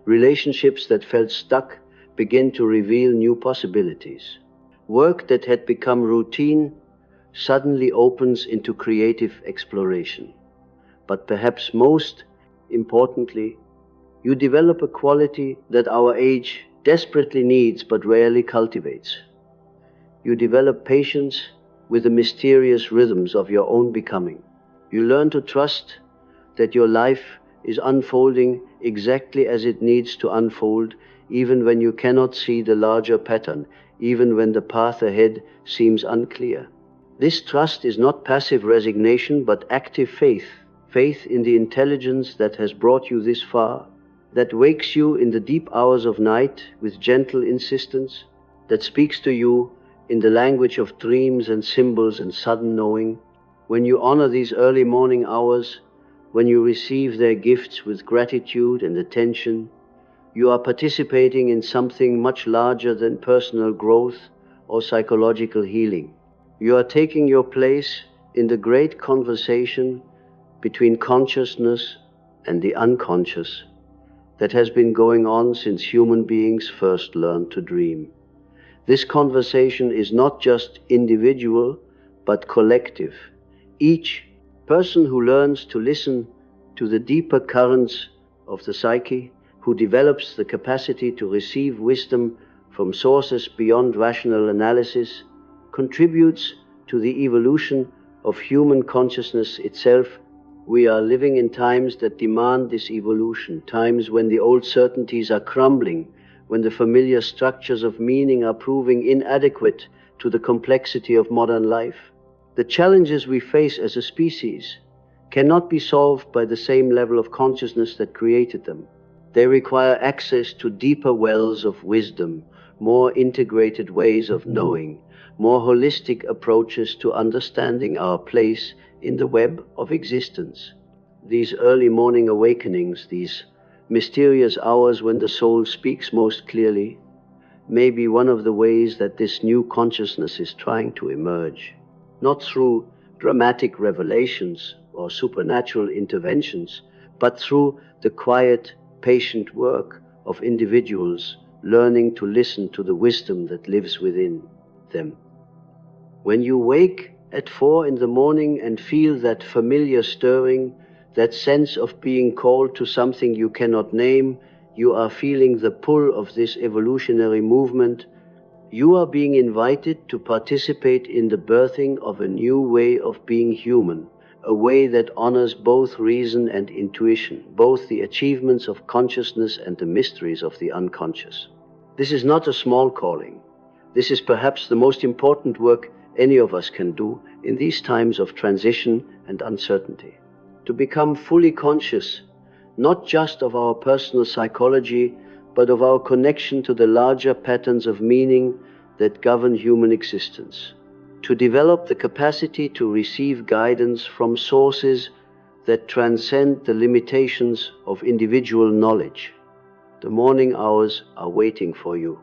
A: Relationships that felt stuck begin to reveal new possibilities. Work that had become routine suddenly opens into creative exploration. But perhaps most importantly, you develop a quality that our age desperately needs but rarely cultivates. You develop patience with the mysterious rhythms of your own becoming. You learn to trust that your life is unfolding exactly as it needs to unfold, even when you cannot see the larger pattern, even when the path ahead seems unclear. This trust is not passive resignation, but active faith. Faith in the intelligence that has brought you this far, that wakes you in the deep hours of night with gentle insistence, that speaks to you in the language of dreams and symbols and sudden knowing. When you honor these early morning hours, when you receive their gifts with gratitude and attention, you are participating in something much larger than personal growth or psychological healing. You are taking your place in the great conversation between consciousness and the unconscious that has been going on since human beings first learned to dream. This conversation is not just individual, but collective. Each person who learns to listen to the deeper currents of the psyche, who develops the capacity to receive wisdom from sources beyond rational analysis, contributes to the evolution of human consciousness itself. We are living in times that demand this evolution, times when the old certainties are crumbling, when the familiar structures of meaning are proving inadequate to the complexity of modern life. The challenges we face as a species cannot be solved by the same level of consciousness that created them. They require access to deeper wells of wisdom, more integrated ways of knowing, more holistic approaches to understanding our place in the web of existence. These early morning awakenings, these mysterious hours when the soul speaks most clearly, may be one of the ways that this new consciousness is trying to emerge. Not through dramatic revelations or supernatural interventions, but through the quiet, patient work of individuals learning to listen to the wisdom that lives within them. When you wake at 4 in the morning and feel that familiar stirring, that sense of being called to something you cannot name, you are feeling the pull of this evolutionary movement. You are being invited to participate in the birthing of a new way of being human, a way that honors both reason and intuition, both the achievements of consciousness and the mysteries of the unconscious. This is not a small calling. This is perhaps the most important work any of us can do in these times of transition and uncertainty. To become fully conscious not just of our personal psychology, but of our connection to the larger patterns of meaning that govern human existence. To develop the capacity to receive guidance from sources that transcend the limitations of individual knowledge. The morning hours are waiting for you.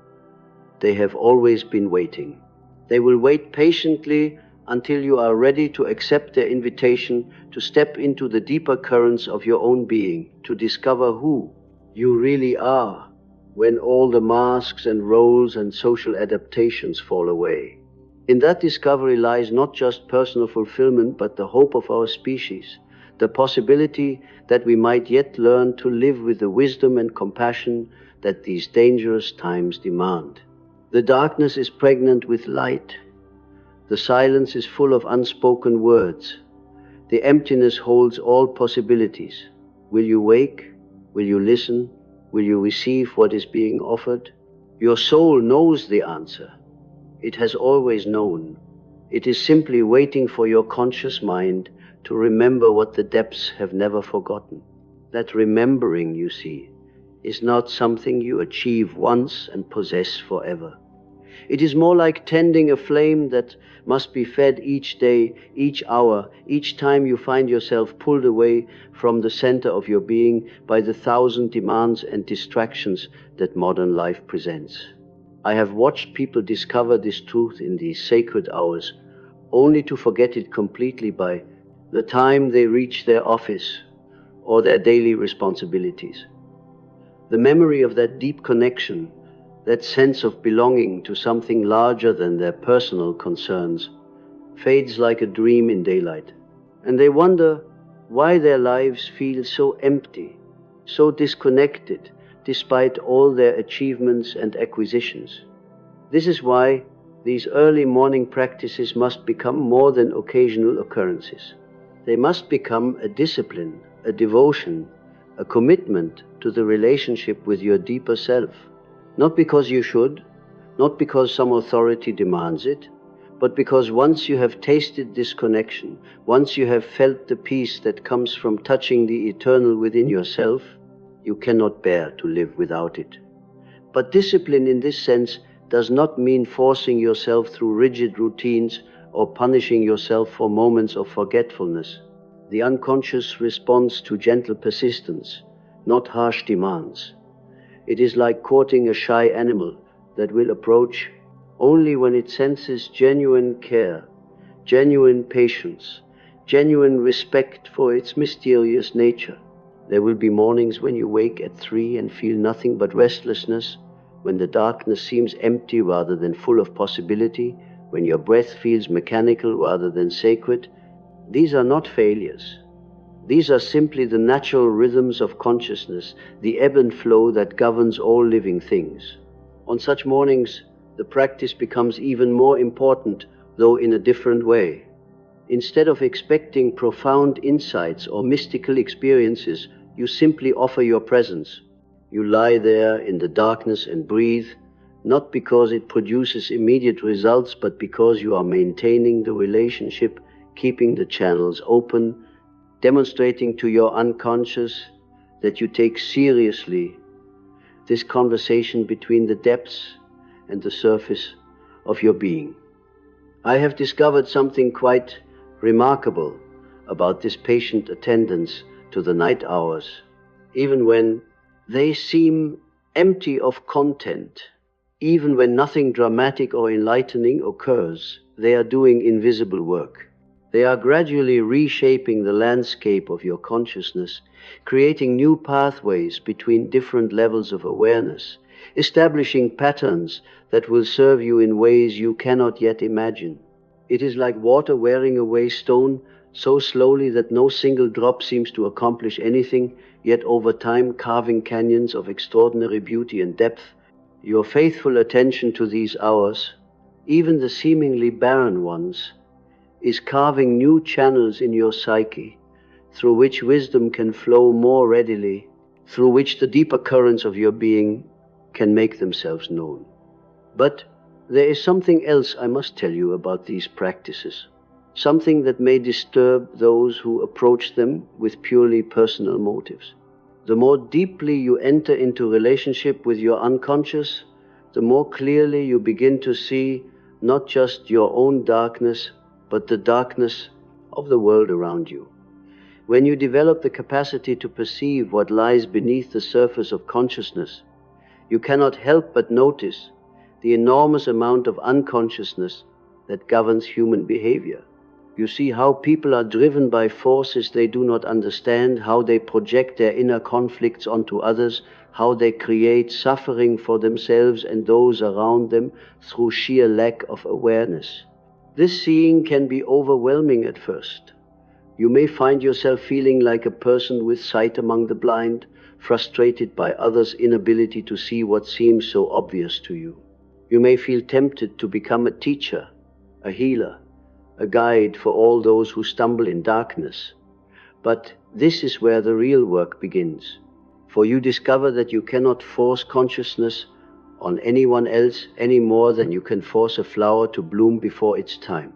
A: They have always been waiting. They will wait patiently until you are ready to accept their invitation to step into the deeper currents of your own being, to discover who you really are when all the masks and roles and social adaptations fall away. In that discovery lies not just personal fulfillment, but the hope of our species, the possibility that we might yet learn to live with the wisdom and compassion that these dangerous times demand. The darkness is pregnant with light. The silence is full of unspoken words. The emptiness holds all possibilities. Will you wake? Will you listen? Will you receive what is being offered? Your soul knows the answer. It has always known. It is simply waiting for your conscious mind to remember what the depths have never forgotten. That remembering, you see, is not something you achieve once and possess forever. It is more like tending a flame that must be fed each day, each hour, each time you find yourself pulled away from the center of your being by the thousand demands and distractions that modern life presents. I have watched people discover this truth in these sacred hours, only to forget it completely by the time they reach their office or their daily responsibilities. The memory of that deep connection, that sense of belonging to something larger than their personal concerns, fades like a dream in daylight, and they wonder why their lives feel so empty, so disconnected, despite all their achievements and acquisitions. This is why these early morning practices must become more than occasional occurrences. They must become a discipline, a devotion, a commitment to the relationship with your deeper self. Not because you should, not because some authority demands it, but because once you have tasted this connection, once you have felt the peace that comes from touching the eternal within yourself, you cannot bear to live without it. But discipline in this sense does not mean forcing yourself through rigid routines or punishing yourself for moments of forgetfulness. The unconscious responds to gentle persistence, not harsh demands. It is like courting a shy animal that will approach only when it senses genuine care, genuine patience, genuine respect for its mysterious nature. There will be mornings when you wake at 3 and feel nothing but restlessness, when the darkness seems empty rather than full of possibility, when your breath feels mechanical rather than sacred. These are not failures. These are simply the natural rhythms of consciousness, the ebb and flow that governs all living things. On such mornings, the practice becomes even more important, though in a different way. Instead of expecting profound insights or mystical experiences, you simply offer your presence. You lie there in the darkness and breathe, not because it produces immediate results, but because you are maintaining the relationship, keeping the channels open, demonstrating to your unconscious that you take seriously this conversation between the depths and the surface of your being. I have discovered something quite remarkable about this patient attendance to the night hours. Even when they seem empty of content, even when nothing dramatic or enlightening occurs, they are doing invisible work. They are gradually reshaping the landscape of your consciousness, creating new pathways between different levels of awareness, establishing patterns that will serve you in ways you cannot yet imagine. It is like water wearing away stone so slowly that no single drop seems to accomplish anything, yet over time carving canyons of extraordinary beauty and depth. Your faithful attention to these hours, even the seemingly barren ones, is carving new channels in your psyche, through which wisdom can flow more readily, through which the deeper currents of your being can make themselves known. But there is something else I must tell you about these practices, something that may disturb those who approach them with purely personal motives. The more deeply you enter into relationship with your unconscious, the more clearly you begin to see not just your own darkness, but the darkness of the world around you. When you develop the capacity to perceive what lies beneath the surface of consciousness, you cannot help but notice the enormous amount of unconsciousness that governs human behavior. You see how people are driven by forces they do not understand, how they project their inner conflicts onto others, how they create suffering for themselves and those around them through sheer lack of awareness. This seeing can be overwhelming at first. You may find yourself feeling like a person with sight among the blind, frustrated by others' inability to see what seems so obvious to you. You may feel tempted to become a teacher, a healer, a guide for all those who stumble in darkness. But this is where the real work begins. For you discover that you cannot force consciousness on anyone else any more than you can force a flower to bloom before its time.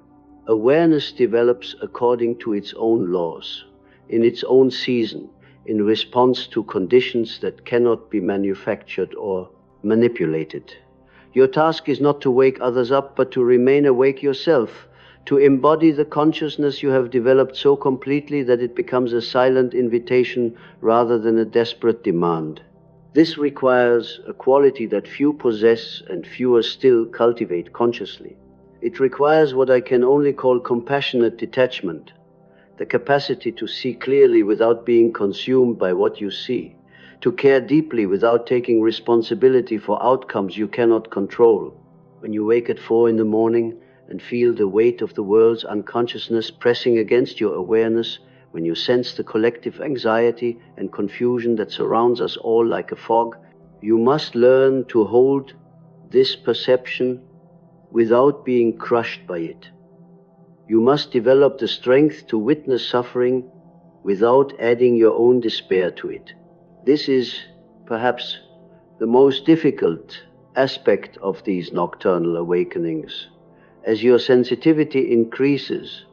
A: Awareness develops according to its own laws, in its own season, in response to conditions that cannot be manufactured or manipulated. Your task is not to wake others up, but to remain awake yourself, to embody the consciousness you have developed so completely that it becomes a silent invitation rather than a desperate demand. This requires a quality that few possess and fewer still cultivate consciously. It requires what I can only call compassionate detachment, the capacity to see clearly without being consumed by what you see, to care deeply without taking responsibility for outcomes you cannot control. When you wake at 4 in the morning and feel the weight of the world's unconsciousness pressing against your awareness, when you sense the collective anxiety and confusion that surrounds us all like a fog, you must learn to hold this perception without being crushed by it. You must develop the strength to witness suffering without adding your own despair to it. This is perhaps the most difficult aspect of these nocturnal awakenings. As your sensitivity increases,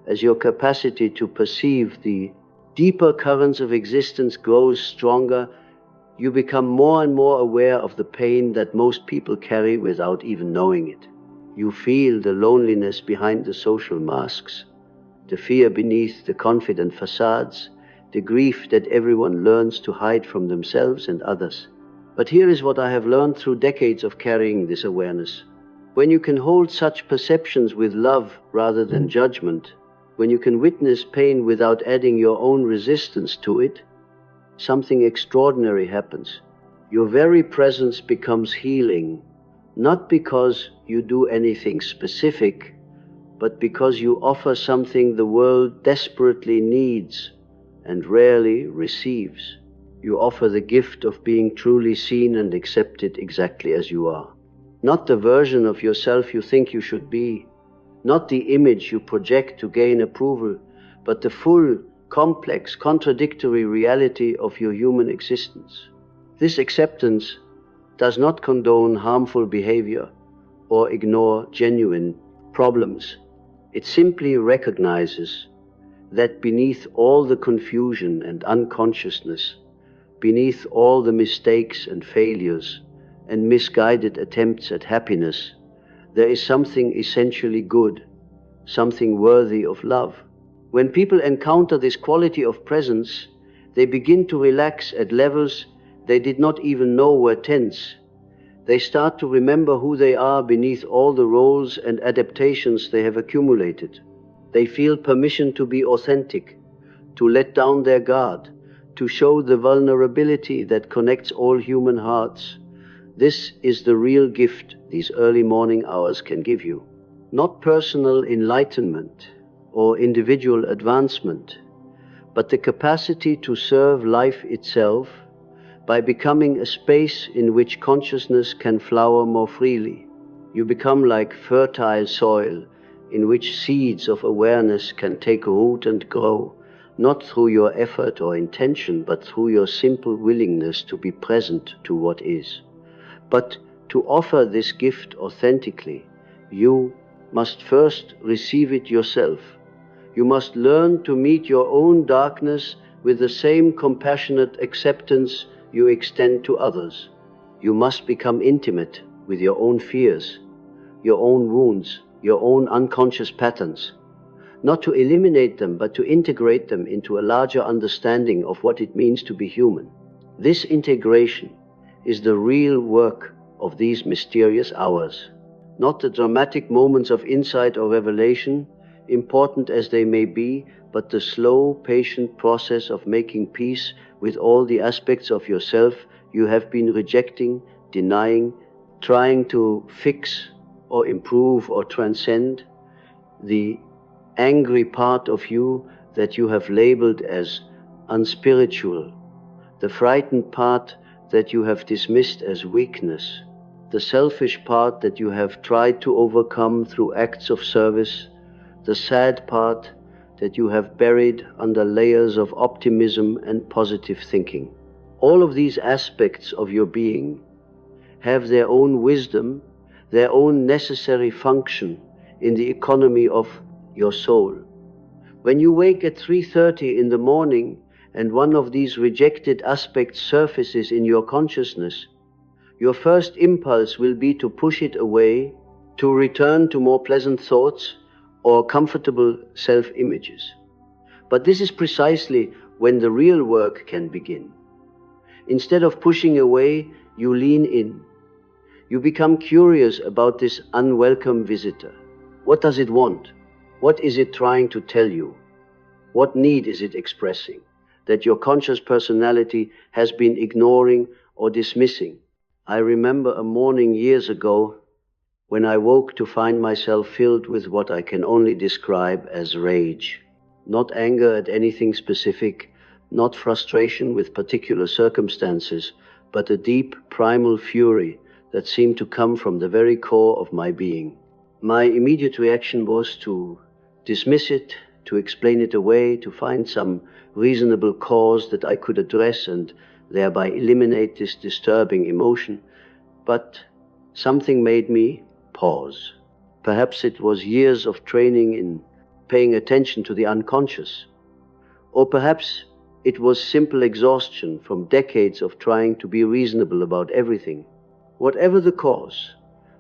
A: as your capacity to perceive the deeper currents of existence grows stronger, you become more and more aware of the pain that most people carry without even knowing it. You feel the loneliness behind the social masks, the fear beneath the confident facades, the grief that everyone learns to hide from themselves and others. But here is what I have learned through decades of carrying this awareness. When you can hold such perceptions with love rather than judgment, when you can witness pain without adding your own resistance to it, something extraordinary happens. Your very presence becomes healing, not because you do anything specific, but because you offer something the world desperately needs and rarely receives. You offer the gift of being truly seen and accepted exactly as you are. Not the version of yourself you think you should be, not the image you project to gain approval, but the full, complex, contradictory reality of your human existence. This acceptance does not condone harmful behavior or ignore genuine problems. It simply recognizes that beneath all the confusion and unconsciousness, beneath all the mistakes and failures and misguided attempts at happiness, there is something essentially good, something worthy of love. When people encounter this quality of presence, they begin to relax at levels they did not even know were tense. They start to remember who they are beneath all the roles and adaptations they have accumulated. They feel permission to be authentic, to let down their guard, to show the vulnerability that connects all human hearts. This is the real gift these early morning hours can give you. Not personal enlightenment or individual advancement, but the capacity to serve life itself by becoming a space in which consciousness can flower more freely. You become like fertile soil in which seeds of awareness can take root and grow, not through your effort or intention, but through your simple willingness to be present to what is. But to offer this gift authentically, you must first receive it yourself. You must learn to meet your own darkness with the same compassionate acceptance you extend to others. You must become intimate with your own fears, your own wounds, your own unconscious patterns, not to eliminate them, but to integrate them into a larger understanding of what it means to be human. This integration is the real work of these mysterious hours, not the dramatic moments of insight or revelation, important as they may be, but the slow, patient process of making peace with all the aspects of yourself you have been rejecting, denying, trying to fix or improve or transcend, the angry part of you that you have labeled as unspiritual, the frightened part that you have dismissed as weakness, the selfish part that you have tried to overcome through acts of service, the sad part that you have buried under layers of optimism and positive thinking. All of these aspects of your being have their own wisdom, their own necessary function in the economy of your soul. When you wake at 3:30 in the morning and one of these rejected aspects surfaces in your consciousness, your first impulse will be to push it away, to return to more pleasant thoughts or comfortable self-images. But this is precisely when the real work can begin. Instead of pushing away, you lean in. You become curious about this unwelcome visitor. What does it want? What is it trying to tell you? What need is it expressing that your conscious personality has been ignoring or dismissing? I remember a morning years ago when I woke to find myself filled with what I can only describe as rage. Not anger at anything specific, not frustration with particular circumstances, but a deep primal fury that seemed to come from the very core of my being. My immediate reaction was to dismiss it, to explain it away, to find some reasonable cause that I could address and thereby eliminate this disturbing emotion. But something made me pause. Perhaps it was years of training in paying attention to the unconscious, or perhaps it was simple exhaustion from decades of trying to be reasonable about everything. Whatever the cause,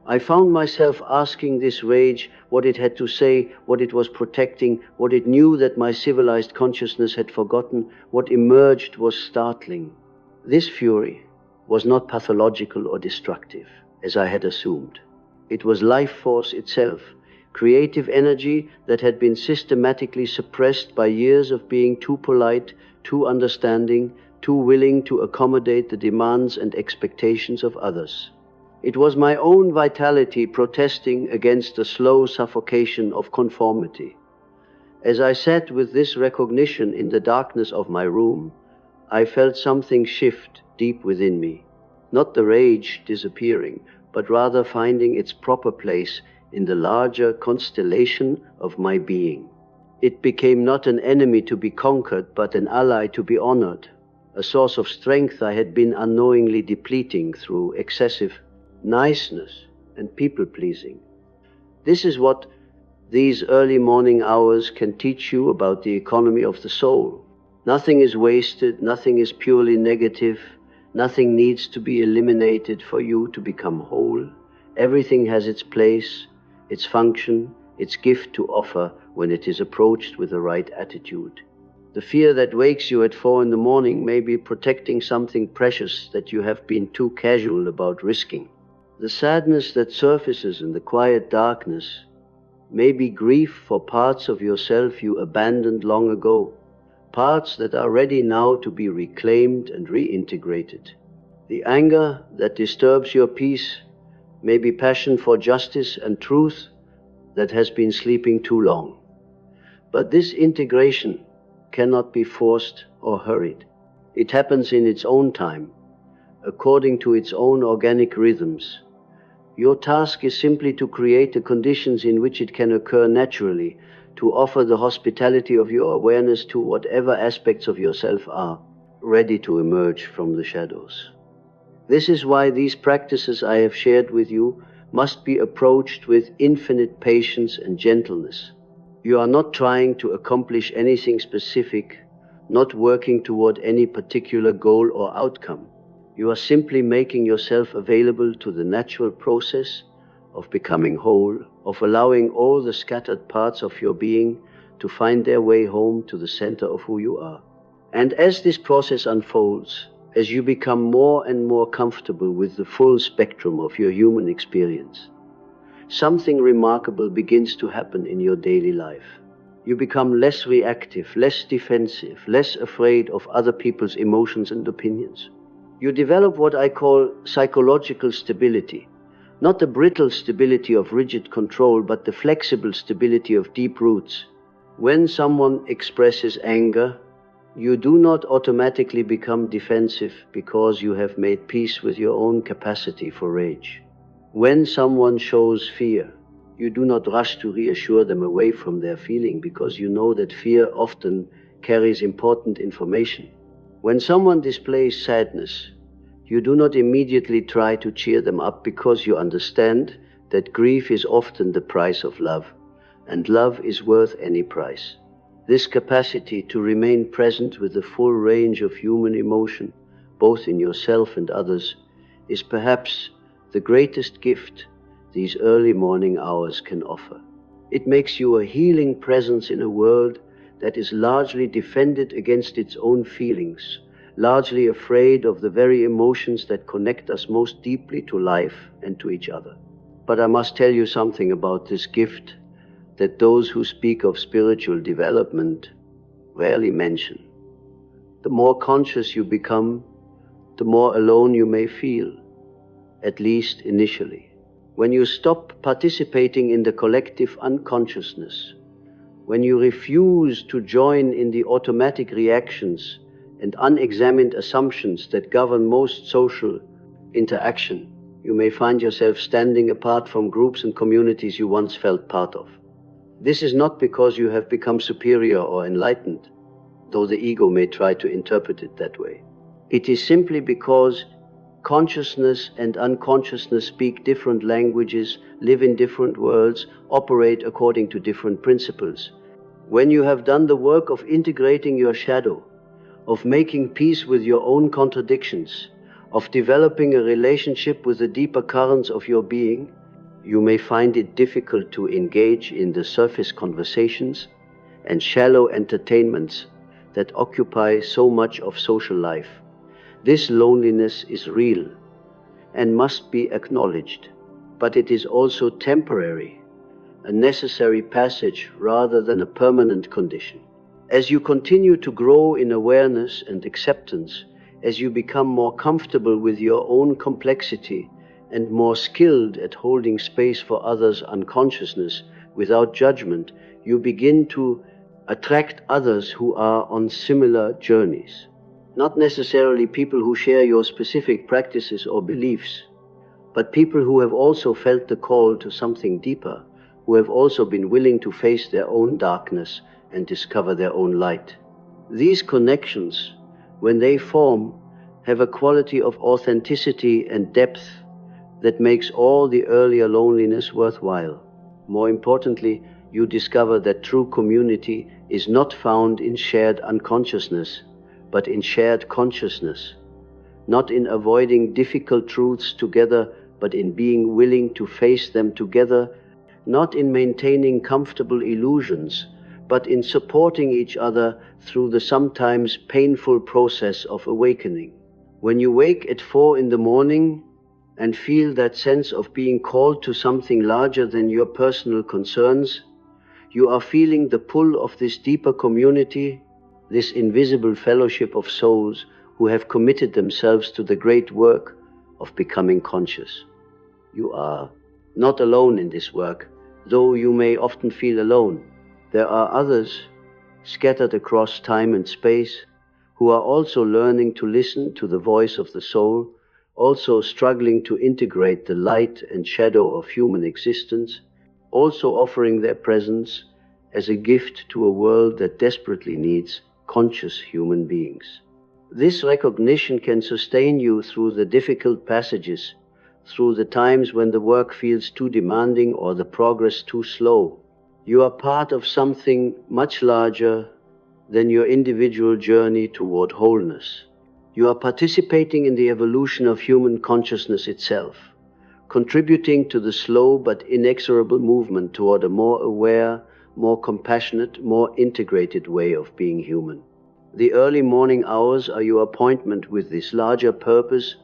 A: I found myself asking this rage what it had to say, what it was protecting, what it knew that my civilized consciousness had forgotten. What emerged was startling. This fury was not pathological or destructive, as I had assumed. It was life force itself, creative energy that had been systematically suppressed by years of being too polite, too understanding, too willing to accommodate the demands and expectations of others. It was my own vitality protesting against the slow suffocation of conformity. As I sat with this recognition in the darkness of my room, I felt something shift deep within me. Not the rage disappearing, but rather finding its proper place in the larger constellation of my being. It became not an enemy to be conquered, but an ally to be honored, a source of strength I had been unknowingly depleting through excessive niceness and people-pleasing. This is what these early morning hours can teach you about the economy of the soul. Nothing is wasted, nothing is purely negative, nothing needs to be eliminated for you to become whole. Everything has its place, its function, its gift to offer when it is approached with the right attitude. The fear that wakes you at 4 in the morning may be protecting something precious that you have been too casual about risking. The sadness that surfaces in the quiet darkness may be grief for parts of yourself you abandoned long ago, parts that are ready now to be reclaimed and reintegrated. The anger that disturbs your peace may be passion for justice and truth that has been sleeping too long. But this integration cannot be forced or hurried. It happens in its own time, according to its own organic rhythms. Your task is simply to create the conditions in which it can occur naturally, to offer the hospitality of your awareness to whatever aspects of yourself are ready to emerge from the shadows. This is why these practices I have shared with you must be approached with infinite patience and gentleness. You are not trying to accomplish anything specific, not working toward any particular goal or outcome. You are simply making yourself available to the natural process of becoming whole, of allowing all the scattered parts of your being to find their way home to the center of who you are. And as this process unfolds, as you become more and more comfortable with the full spectrum of your human experience, something remarkable begins to happen in your daily life. You become less reactive, less defensive, less afraid of other people's emotions and opinions. You develop what I call psychological stability, not the brittle stability of rigid control, but the flexible stability of deep roots. When someone expresses anger, you do not automatically become defensive because you have made peace with your own capacity for rage. When someone shows fear, you do not rush to reassure them away from their feeling because you know that fear often carries important information. When someone displays sadness, you do not immediately try to cheer them up because you understand that grief is often the price of love, and love is worth any price. This capacity to remain present with the full range of human emotion, both in yourself and others, is perhaps the greatest gift these early morning hours can offer. It makes you a healing presence in a world that is largely defended against its own feelings, largely afraid of the very emotions that connect us most deeply to life and to each other. But I must tell you something about this gift that those who speak of spiritual development rarely mention. The more conscious you become, the more alone you may feel, at least initially. When you stop participating in the collective unconsciousness, when you refuse to join in the automatic reactions and unexamined assumptions that govern most social interaction, you may find yourself standing apart from groups and communities you once felt part of. This is not because you have become superior or enlightened, though the ego may try to interpret it that way. It is simply because consciousness and unconsciousness speak different languages, live in different worlds, operate according to different principles. When you have done the work of integrating your shadow, of making peace with your own contradictions, of developing a relationship with the deeper currents of your being, you may find it difficult to engage in the surface conversations and shallow entertainments that occupy so much of social life. This loneliness is real and must be acknowledged, but it is also temporary, a necessary passage rather than a permanent condition. As you continue to grow in awareness and acceptance, as you become more comfortable with your own complexity and more skilled at holding space for others' unconsciousness without judgment, you begin to attract others who are on similar journeys. Not necessarily people who share your specific practices or beliefs, but people who have also felt the call to something deeper, who have also been willing to face their own darkness and discover their own light. These connections, when they form, have a quality of authenticity and depth that makes all the earlier loneliness worthwhile. More importantly, you discover that true community is not found in shared unconsciousness, but in shared consciousness, not in avoiding difficult truths together, but in being willing to face them together, not in maintaining comfortable illusions, but in supporting each other through the sometimes painful process of awakening. When you wake at 4 in the morning and feel that sense of being called to something larger than your personal concerns, you are feeling the pull of this deeper community, this invisible fellowship of souls who have committed themselves to the great work of becoming conscious. You are not alone in this work, though you may often feel alone. There are others scattered across time and space who are also learning to listen to the voice of the soul, also struggling to integrate the light and shadow of human existence, also offering their presence as a gift to a world that desperately needs conscious human beings. This recognition can sustain you through the difficult passages, through the times when the work feels too demanding or the progress too slow. You are part of something much larger than your individual journey toward wholeness. You are participating in the evolution of human consciousness itself, contributing to the slow but inexorable movement toward a more aware, more compassionate, more integrated way of being human. The early morning hours are your appointment with this larger purpose,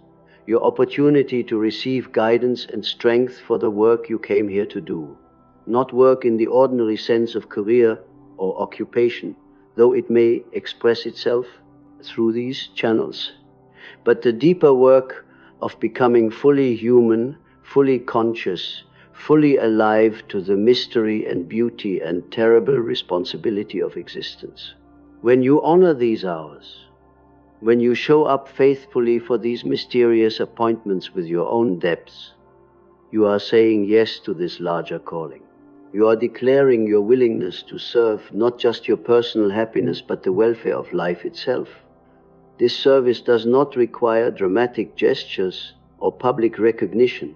A: your opportunity to receive guidance and strength for the work you came here to do. Not work in the ordinary sense of career or occupation, though it may express itself through these channels, but the deeper work of becoming fully human, fully conscious, fully alive to the mystery and beauty and terrible responsibility of existence. When you honor these hours, when you show up faithfully for these mysterious appointments with your own depths, you are saying yes to this larger calling. You are declaring your willingness to serve not just your personal happiness, but the welfare of life itself. This service does not require dramatic gestures or public recognition.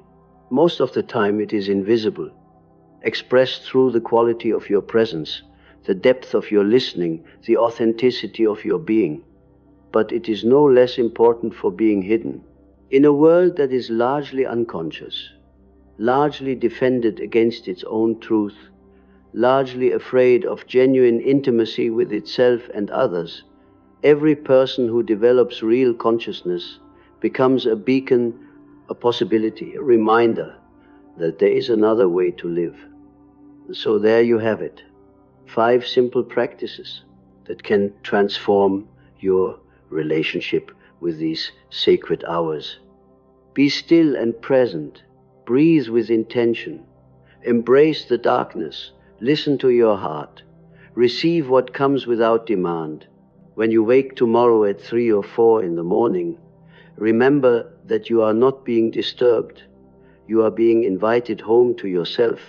A: Most of the time it is invisible, expressed through the quality of your presence, the depth of your listening, the authenticity of your being. But it is no less important for being hidden. In a world that is largely unconscious, largely defended against its own truth, largely afraid of genuine intimacy with itself and others, every person who develops real consciousness becomes a beacon, a possibility, a reminder that there is another way to live. So there you have it. 5 simple practices that can transform your relationship with these sacred hours. Be still and present. Breathe with intention. Embrace the darkness. Listen to your heart. Receive what comes without demand. When you wake tomorrow at 3 or 4 in the morning, remember that you are not being disturbed. You are being invited home to yourself.